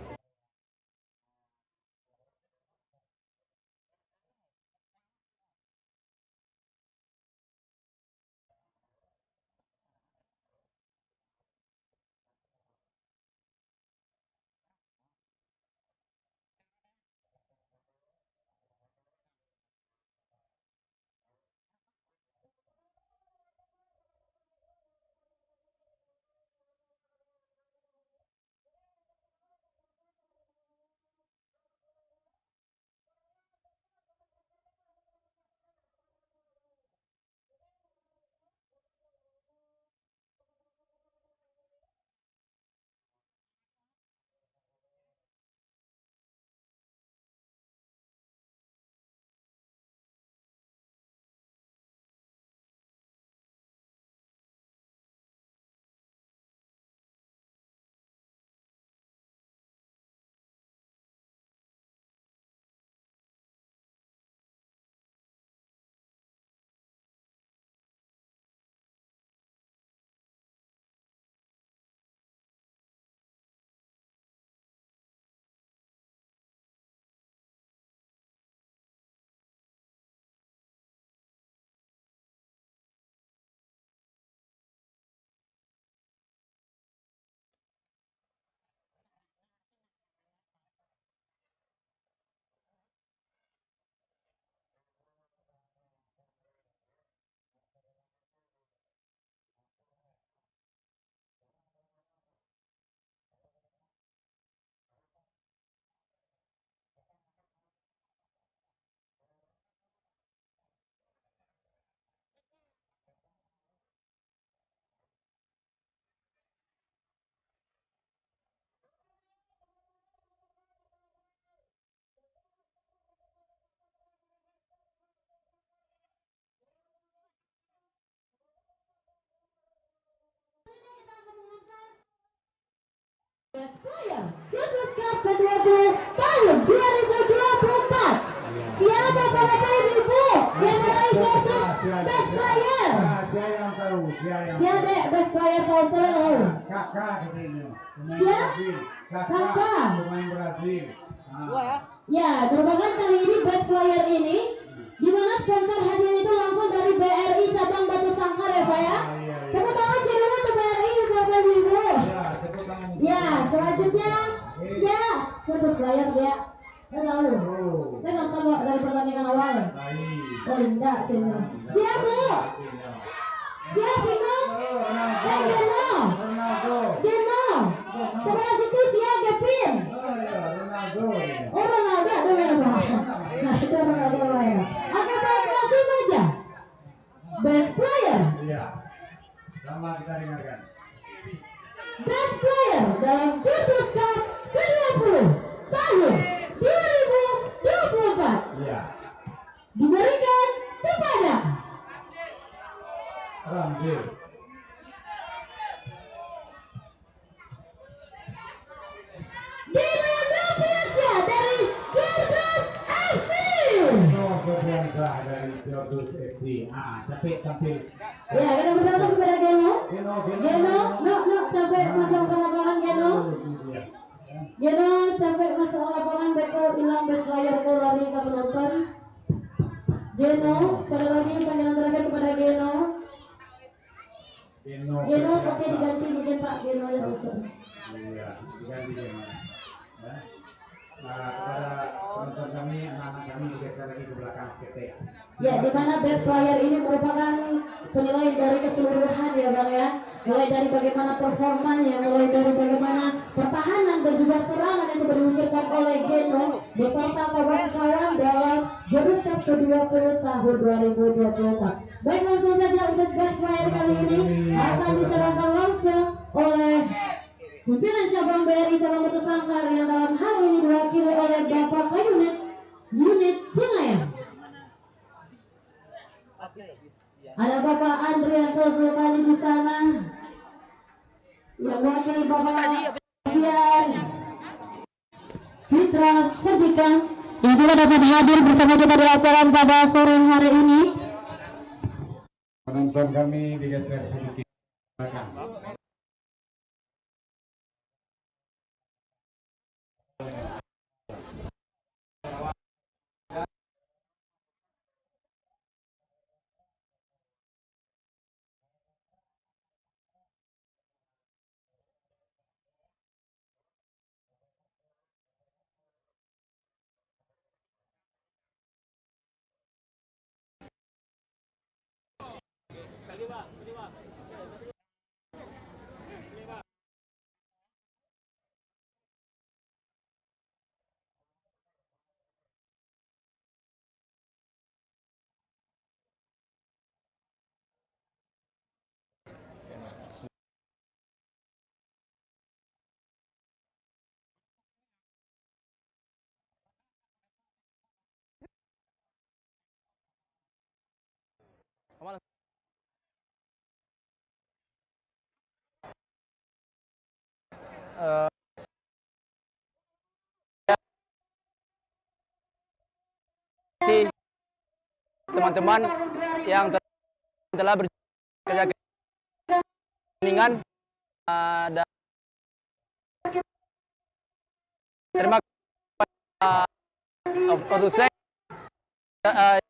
Best Player Jordus Cup ke-20 tahun 2024. Siapa para ibu yang meraih jordus Best Player? Siapa yang tahu? Siapa dek Best Player tahun lalu? Kakak katanya. Siapa? Kakak. Pemain Brazil. Ya, merupakan kali ini Best Player ini di mana sponsor hadiah itu langsung dari BRI cabang Batu Sangkar ya Pak ya. Tepuk tangan dulu untuk BRI Bapak Ibu. Ya, selanjutnya siapa Best Player dia? Saya tahu. Saya nonton dari pertandingan awal. Oh enggak, cuma. Siapa? Siapa Vino? Geno. Geno. Sebelah situ siapa Gepin? Oh Ronaldo ada main apa? Nah itu Ronaldo main. Oke baik langsung saja. Best Player. Iya. Sama kita dengarkan. Best Player dalam Jordus Cup ke-20 tahun 2024 Iya. diberikan kepada Ramzi. Geno Noviansyah dari Jordus FC. Noviansyah dari Jordus FC. Capek tampil. Ya kita bersama kepada Geno. Geno. No capek masuk ke lapangan Geno. Geno capek masuk ke lapangan beko hilang Best Player ke lari ke penonton. Geno, sekali lagi panggilan terakhir kepada Geno. Geno, oke diganti mungkin Pak Geno yang masuk. Iya, diganti Geno. Ya. Kepada penonton kami, anak-anak kami digeser lagi ke belakang seketik. Ya, di mana best player ini merupakan penilaian dari keseluruhan ya Bang ya. Mulai dari bagaimana performanya, mulai dari bagaimana pertahanan dan juga serangan yang coba diluncurkan oleh Geno beserta kawan-kawan dalam Jurus Cup ke-20 tahun 2024. Baik, langsung saja untuk best player kali ini akan diserahkan langsung oleh pimpinan cabang BRI cabang Batu Sangkar yang dalam hal ini diwakili oleh Bapak Unit Sungai. Ada Bapak Andrianto Zulkani di sana yang mewakili Bapak Fian Fitra Sedika yang juga dapat hadir bersama kita di laporan pada sore hari ini. Penonton kami digeser sedikit ke belakang. Teman-teman yang telah bekerja keningan dan terima kasih untuk saya telah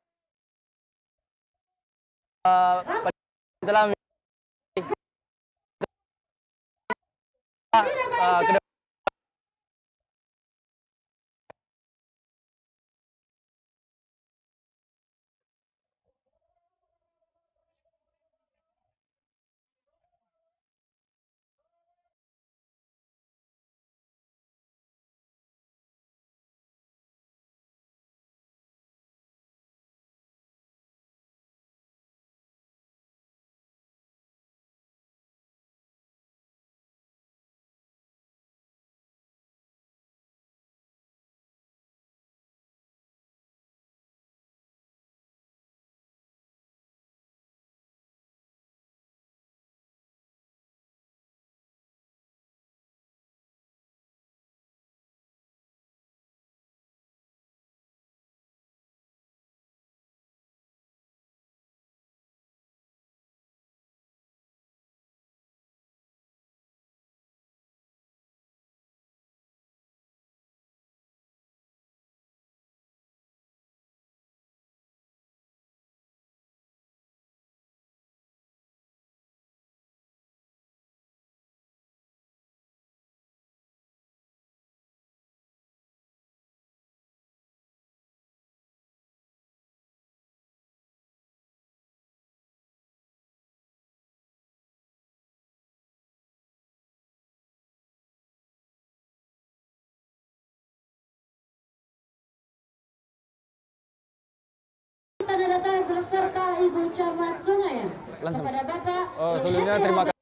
Tanda datang beserta Ibu Camat Sungai kepada Bapak. sebelumnya terima kasih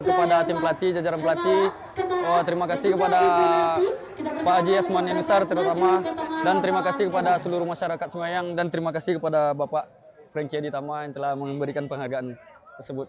kepada tim pelatih, jajaran pelatih. Terima kasih kepada Pak Haji Asman Nusar terutama, dan terima kasih kepada seluruh masyarakat Semayang, dan terima kasih kepada Bapak Frankie Aditama yang telah memberikan penghargaan tersebut.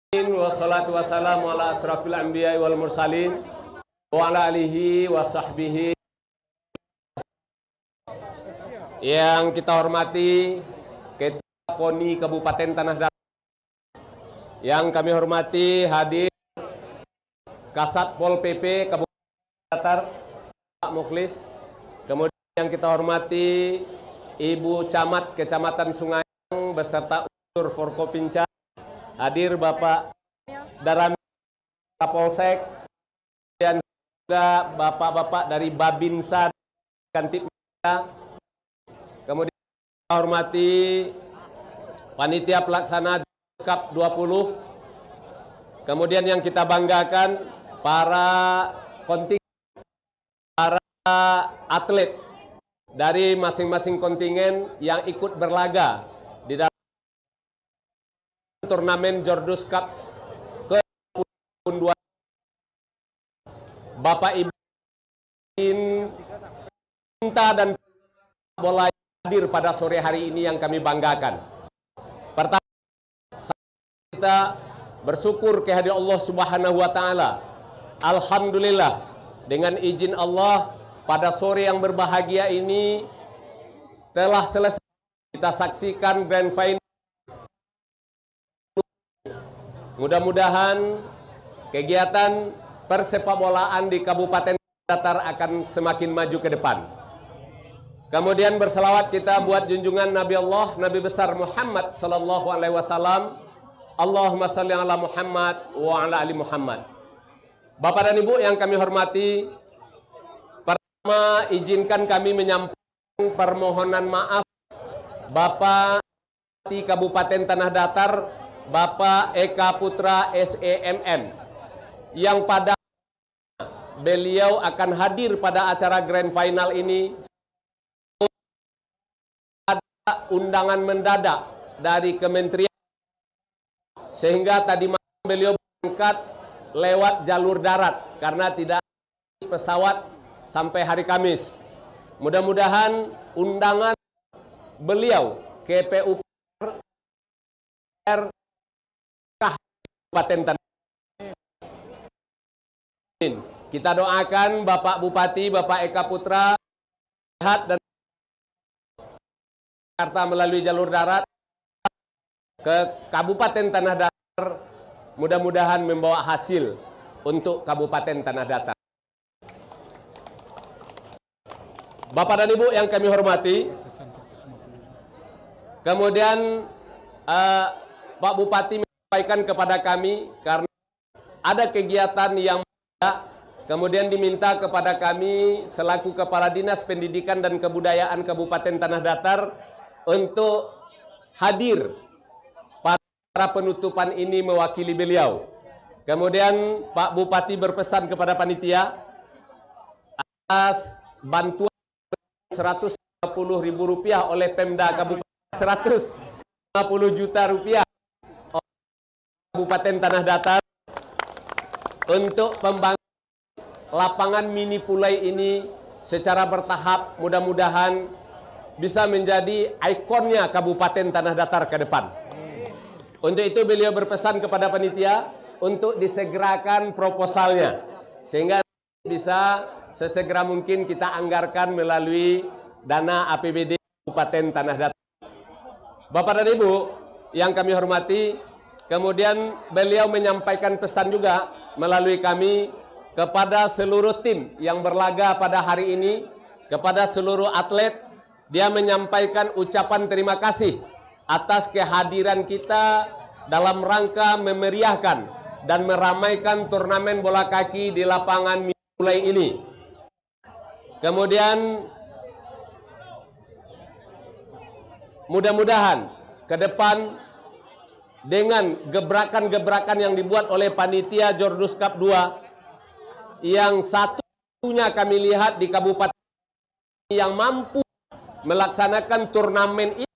Wassalatu wassalamu ala asrafil anbiya wal mursalin wa ala alihi wa sahbihi. Yang kita hormati Ketua KONI Kabupaten Tanah Datar, yang kami hormati hadir Kasat Pol PP Kabupaten Tanah Datar Pak Mukhlis, kemudian yang kita hormati Ibu Camat Kecamatan Sungayang beserta unsur Forkopimda, hadir Bapak Darami Kapolsek, dan juga bapak-bapak dari Babinsa Kantipnya, kemudian kita hormati panitia pelaksana Cup 20, kemudian yang kita banggakan para kontingen, para atlet dari masing-masing kontingen yang ikut berlaga di dalam turnamen Jordus Cup ke-20. Bapak Ibu cinta dan bola hadir pada sore hari ini yang kami banggakan. Pertama, kita bersyukur kehadirat Allah Subhanahu wa taala. Alhamdulillah, dengan izin Allah pada sore yang berbahagia ini telah selesai kita saksikan Grand Final. Mudah-mudahan kegiatan persepakbolaan di Kabupaten Datar akan semakin maju ke depan. Kemudian berselawat kita buat junjungan Nabi Allah, Nabi besar Muhammad sallallahu alaihi wasallam. Allahumma shalli ala Muhammad wa ala ali Muhammad. Bapak dan Ibu yang kami hormati, pertama izinkan kami menyampaikan permohonan maaf Bapak di Kabupaten Tanah Datar, Bapak Eka Putra SEMM, yang pada beliau akan hadir pada acara Grand Final ini. Ada undangan mendadak dari kementerian, sehingga tadi malam beliau berangkat lewat jalur darat karena tidak ada pesawat sampai hari Kamis. Mudah-mudahan undangan beliau ke PUPR Kabupaten Tanah Datar. Kita doakan Bapak Bupati, Bapak Eka Putra sehat dan Jakarta melalui jalur darat ke Kabupaten Tanah Datar, mudah-mudahan membawa hasil untuk Kabupaten Tanah Datar. Bapak dan Ibu yang kami hormati, kemudian Pak Bupati menyampaikan kepada kami karena ada kegiatan yang kemudian diminta kepada kami selaku Kepala Dinas Pendidikan dan Kebudayaan Kabupaten Tanah Datar untuk hadir pada penutupan ini mewakili beliau. Kemudian Pak Bupati berpesan kepada panitia atas bantuan Rp150.000 oleh Pemda Kabupaten, Rp150 juta oleh Kabupaten Tanah Datar untuk pembangunan lapangan mini pulai ini secara bertahap, mudah-mudahan bisa menjadi ikonnya Kabupaten Tanah Datar ke depan. Untuk itu beliau berpesan kepada panitia untuk disegerakan proposalnya, sehingga bisa sesegera mungkin kita anggarkan melalui dana APBD Kabupaten Tanah Datar. Bapak dan Ibu yang kami hormati, kemudian beliau menyampaikan pesan juga melalui kami kepada seluruh tim yang berlaga pada hari ini, kepada seluruh atlet. Dia menyampaikan ucapan terima kasih atas kehadiran kita dalam rangka memeriahkan dan meramaikan turnamen bola kaki di lapangan mulai ini. Kemudian mudah-mudahan ke depan dengan gebrakan-gebrakan yang dibuat oleh panitia Jordus Cup 2, yang satunya kami lihat di kabupaten yang mampu melaksanakan turnamen ini,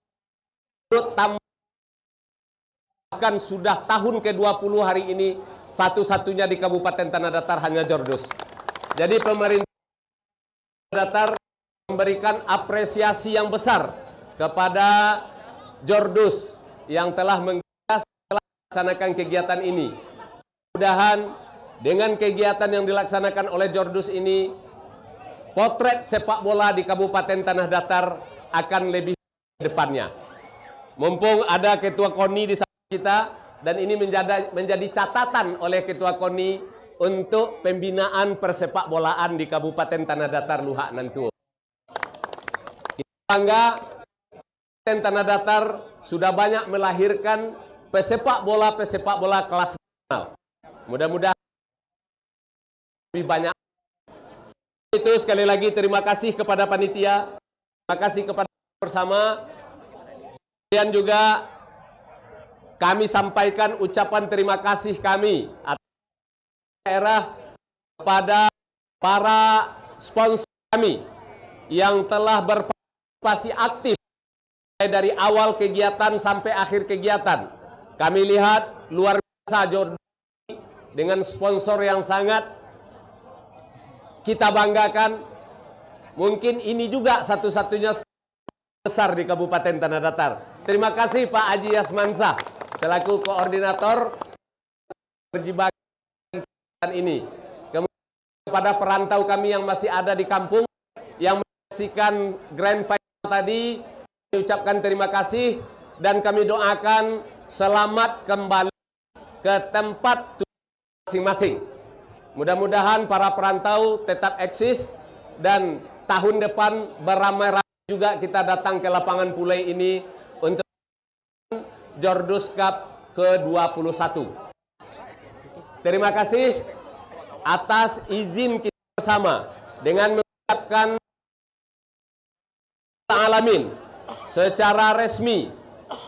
bahkan sudah tahun ke-20 hari ini, satu-satunya di Kabupaten Tanah Datar hanya Jordus. Jadi pemerintah Datar memberikan apresiasi yang besar kepada Jordus yang telah menggagas melaksanakan kegiatan ini. Mudah-mudahan dengan kegiatan yang dilaksanakan oleh Jordus ini, potret sepak bola di Kabupaten Tanah Datar akan lebih ke depannya. Mumpung ada Ketua KONI di samping kita, dan ini menjadi catatan oleh Ketua KONI untuk pembinaan persepak bolaan di Kabupaten Tanah Datar Luhak Nantuo. Kita bangga, Kabupaten Tanah Datar sudah banyak melahirkan pesepak bola kelas nasional. Mudah-mudahan lebih banyak. Itu sekali lagi terima kasih kepada panitia, terima kasih kepada bersama. Dan juga kami sampaikan ucapan terima kasih kami atas daerah kepada para sponsor kami yang telah berpartisipasi aktif dari awal kegiatan sampai akhir kegiatan. Kami lihat luar biasa Jordan dengan sponsor yang sangat kita banggakan. Mungkin ini juga satu-satunya besar di Kabupaten Tanah Datar. Terima kasih Pak Haji Yasmansah selaku koordinator perjibakan ini. Kemudian kepada perantau kami yang masih ada di kampung yang menyaksikan Grand Final tadi, kami ucapkan terima kasih dan kami doakan selamat kembali ke tempat masing-masing. Mudah-mudahan para perantau tetap eksis dan tahun depan beramai-ramai juga kita datang ke lapangan Pulai ini untuk Jordus Cup ke-21. Terima kasih atas izin kita bersama dengan mengucapkan alamin secara resmi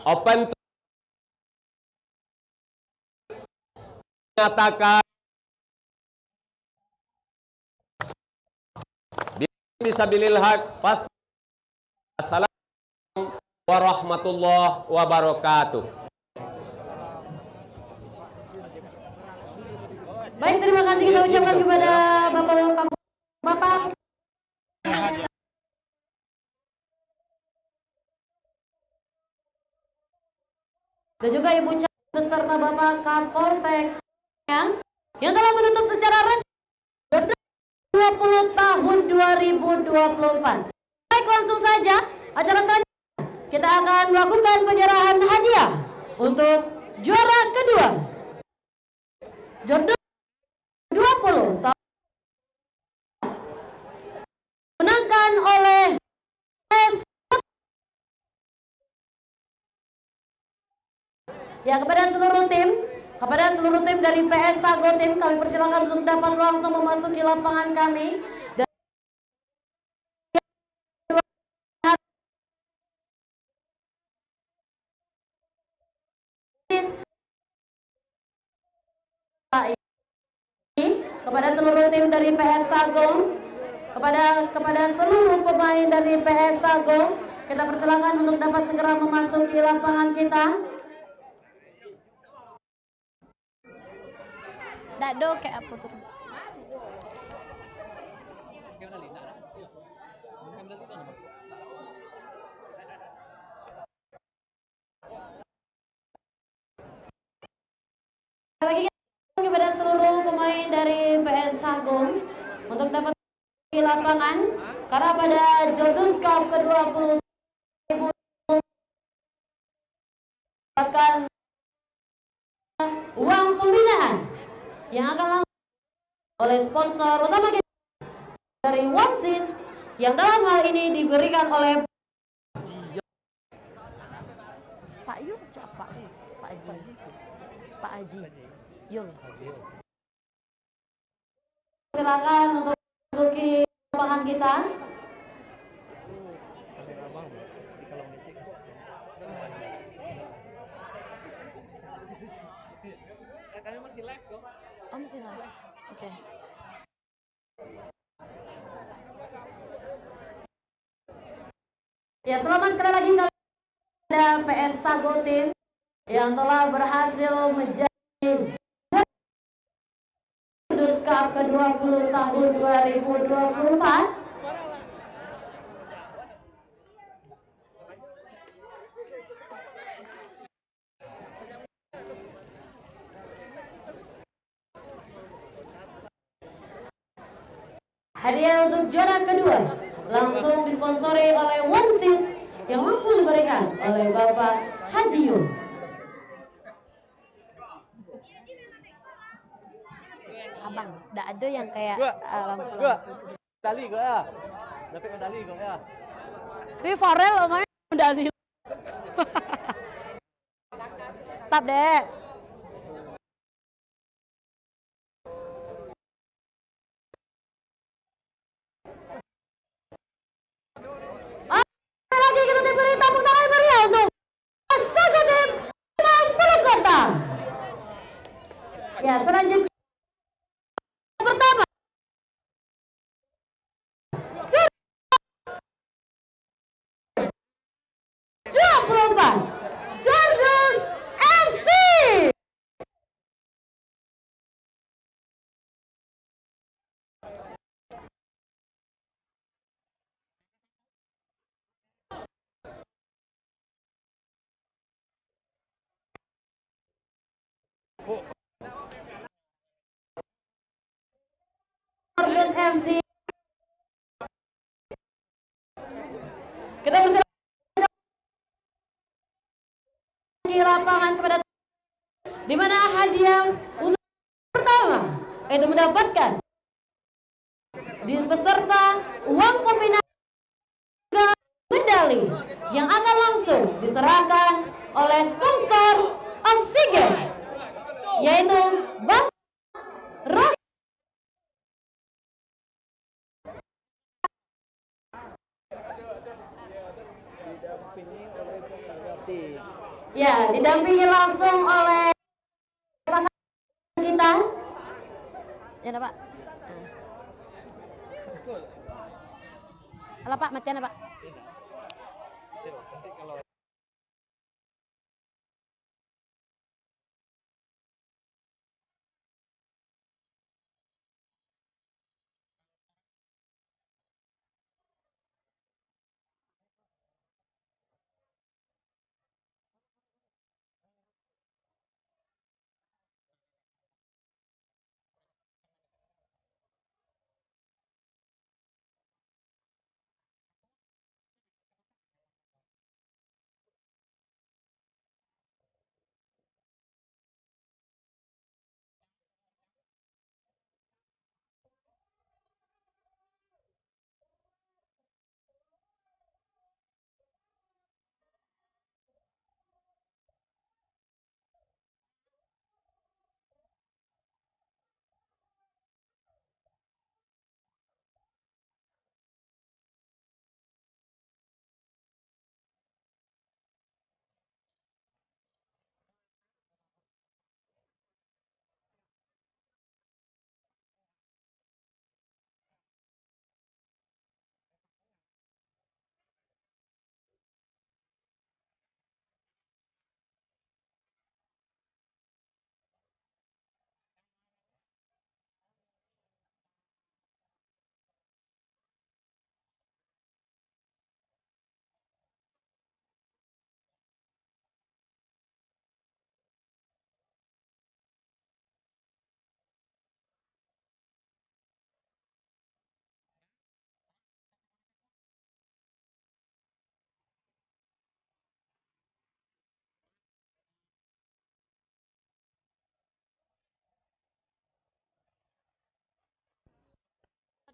open menyatakan bisabilil haq. Assalamualaikum warahmatullahi wabarakatuh. Baik, terima kasih kita ucapkan kepada Bapak dan juga Ibu Camat beserta Bapak Kapolsek yang telah menutup secara resmi 20 tahun 2024. Baik, langsung saja acara selanjutnya kita akan melakukan penyerahan hadiah untuk juara kedua Jordus 20 tahun menangkan oleh ya. Kepada seluruh tim dari PS Sago Tim, kami persilakan untuk dapat langsung memasuki lapangan kami. Dan kepada seluruh tim dari PS Sago, kepada seluruh pemain dari PS Sago, kita persilakan untuk dapat segera memasuki lapangan kita. Dado kayak apa tuh? Lagi kepada seluruh pemain dari PS Sagung untuk dapat di lapangan karena pada Jordus Cup ke-20 akan uang pembinaan yang akan langsung oleh sponsor utama kita dari OneSys yang dalam hal ini diberikan oleh Pak Yul, Pak Haji Yul. Silakan untuk masuki lapangan kita. Kalian masih live kok? Oh, masih live. Oke. Ya, selamat sekali lagi kepada PS Sago Tim yang telah berhasil menjadi Jordus Cup ke-20 tahun 2024. Hadiah untuk juara kedua langsung disponsori oleh Wonsis yang langsung diberikan oleh Bapak Haji Yul. Abang, tidak ada yang kayak lampu. Medali kok ya. Dapat medali kok ya. Ini Farel main medali. Tetap deh. Lagi kita diberi tepuk tangan meriah untuk Eksekutif 60 Kota. Ya, selanjutnya pertama juara 24 Jardus FC. Jardus FC. Kita bersilakan di lapangan kepada di mana hadiah untuk pertama itu mendapatkan di beserta uang pembinaan juga medali yang akan langsung diserahkan oleh sponsor oksigen yaitu Bapak Rock. Ya, didampingi langsung oleh rekan kita. Ya, Pak. Alah, Pak, matian, Pak.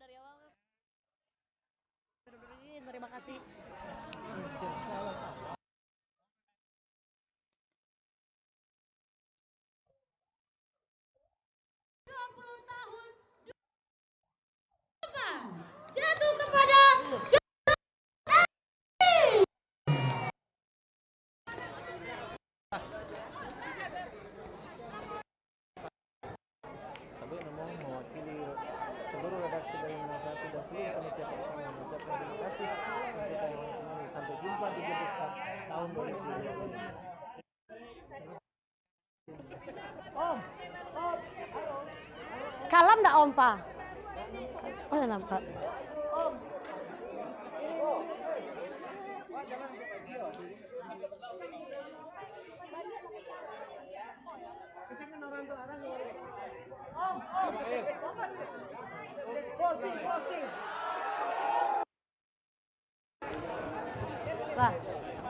Dari awal terima kasih. Jatuh kepada Sabuk mau mewakili seluruh redaksi dari 01 dan seluruh panitia pelaksana mengucapkan terima kasih untuk tayangan ini. Sampai jumpa di Jebus Cup tahun 2020. Kalam enggak, Om Pa? Oh, udah nampak. Lah,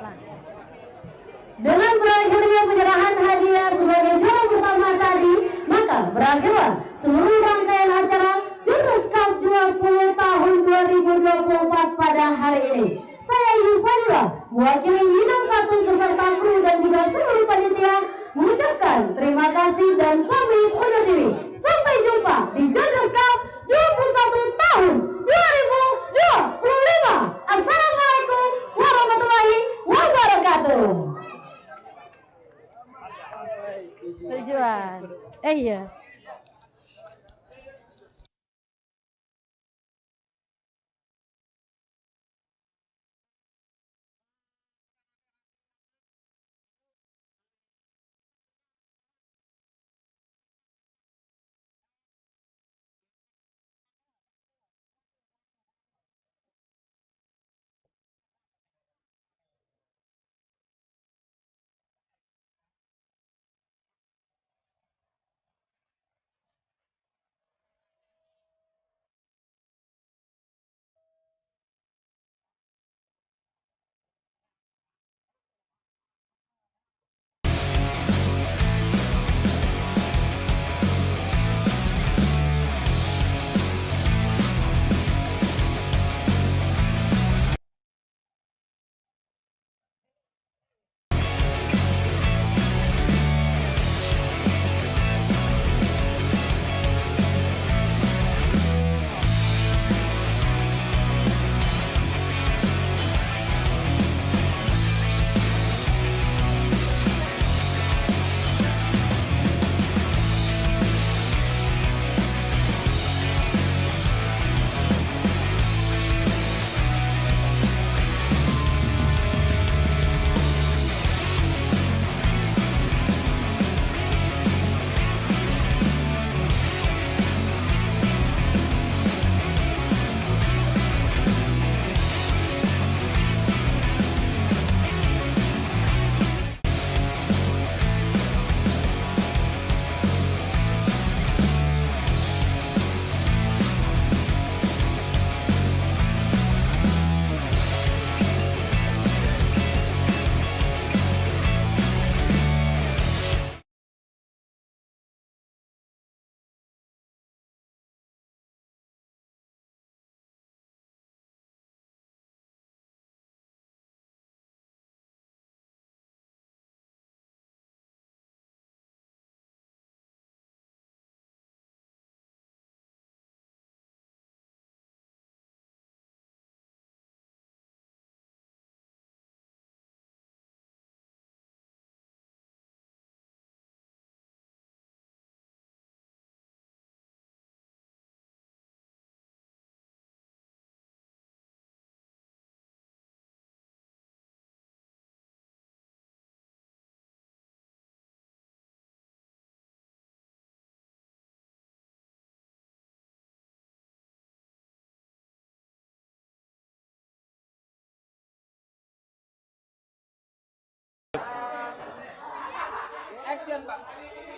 lah. Dengan berakhirnya penyerahan hadiah sebagai juara pertama tadi, maka berakhirlah seluruh rangkaian acara Jurnas Cup 20 tahun 2024 pada hari ini. Saya Yusanila, mewakili Minang 1 beserta kru dan juga seluruh panitia, mengucapkan terima kasih dan pamit undur diri. Sampai jumpa di Jurnas Cup 21 tahun 2025. Assalamualaikum warahmatullahi wabarakatuh. Tujuan. Iya.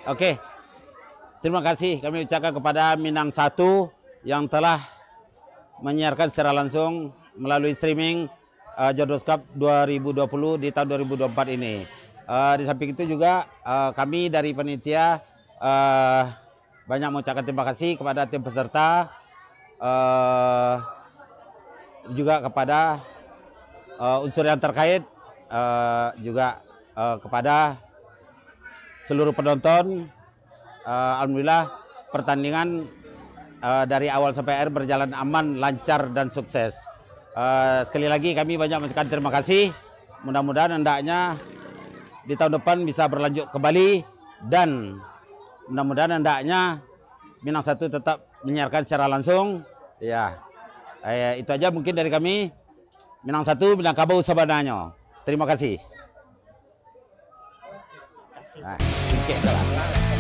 Oke, terima kasih kami ucapkan kepada Minang 1 yang telah menyiarkan secara langsung melalui streaming Jurnas Cup 2020 di tahun 2024 ini. Di samping itu juga kami dari panitia banyak mengucapkan terima kasih kepada tim peserta, juga kepada unsur yang terkait, juga kepada seluruh penonton. Alhamdulillah pertandingan dari awal sampai akhir berjalan aman, lancar dan sukses. Sekali lagi kami banyak mengucapkan terima kasih. Mudah-mudahan hendaknya di tahun depan bisa berlanjut kembali, dan mudah-mudahan hendaknya Minang 1 tetap menyiarkan secara langsung. Ya, itu aja mungkin dari kami. Minang 1, Minangkabau Sabananyo. Terima kasih. Nah, sedikit salah.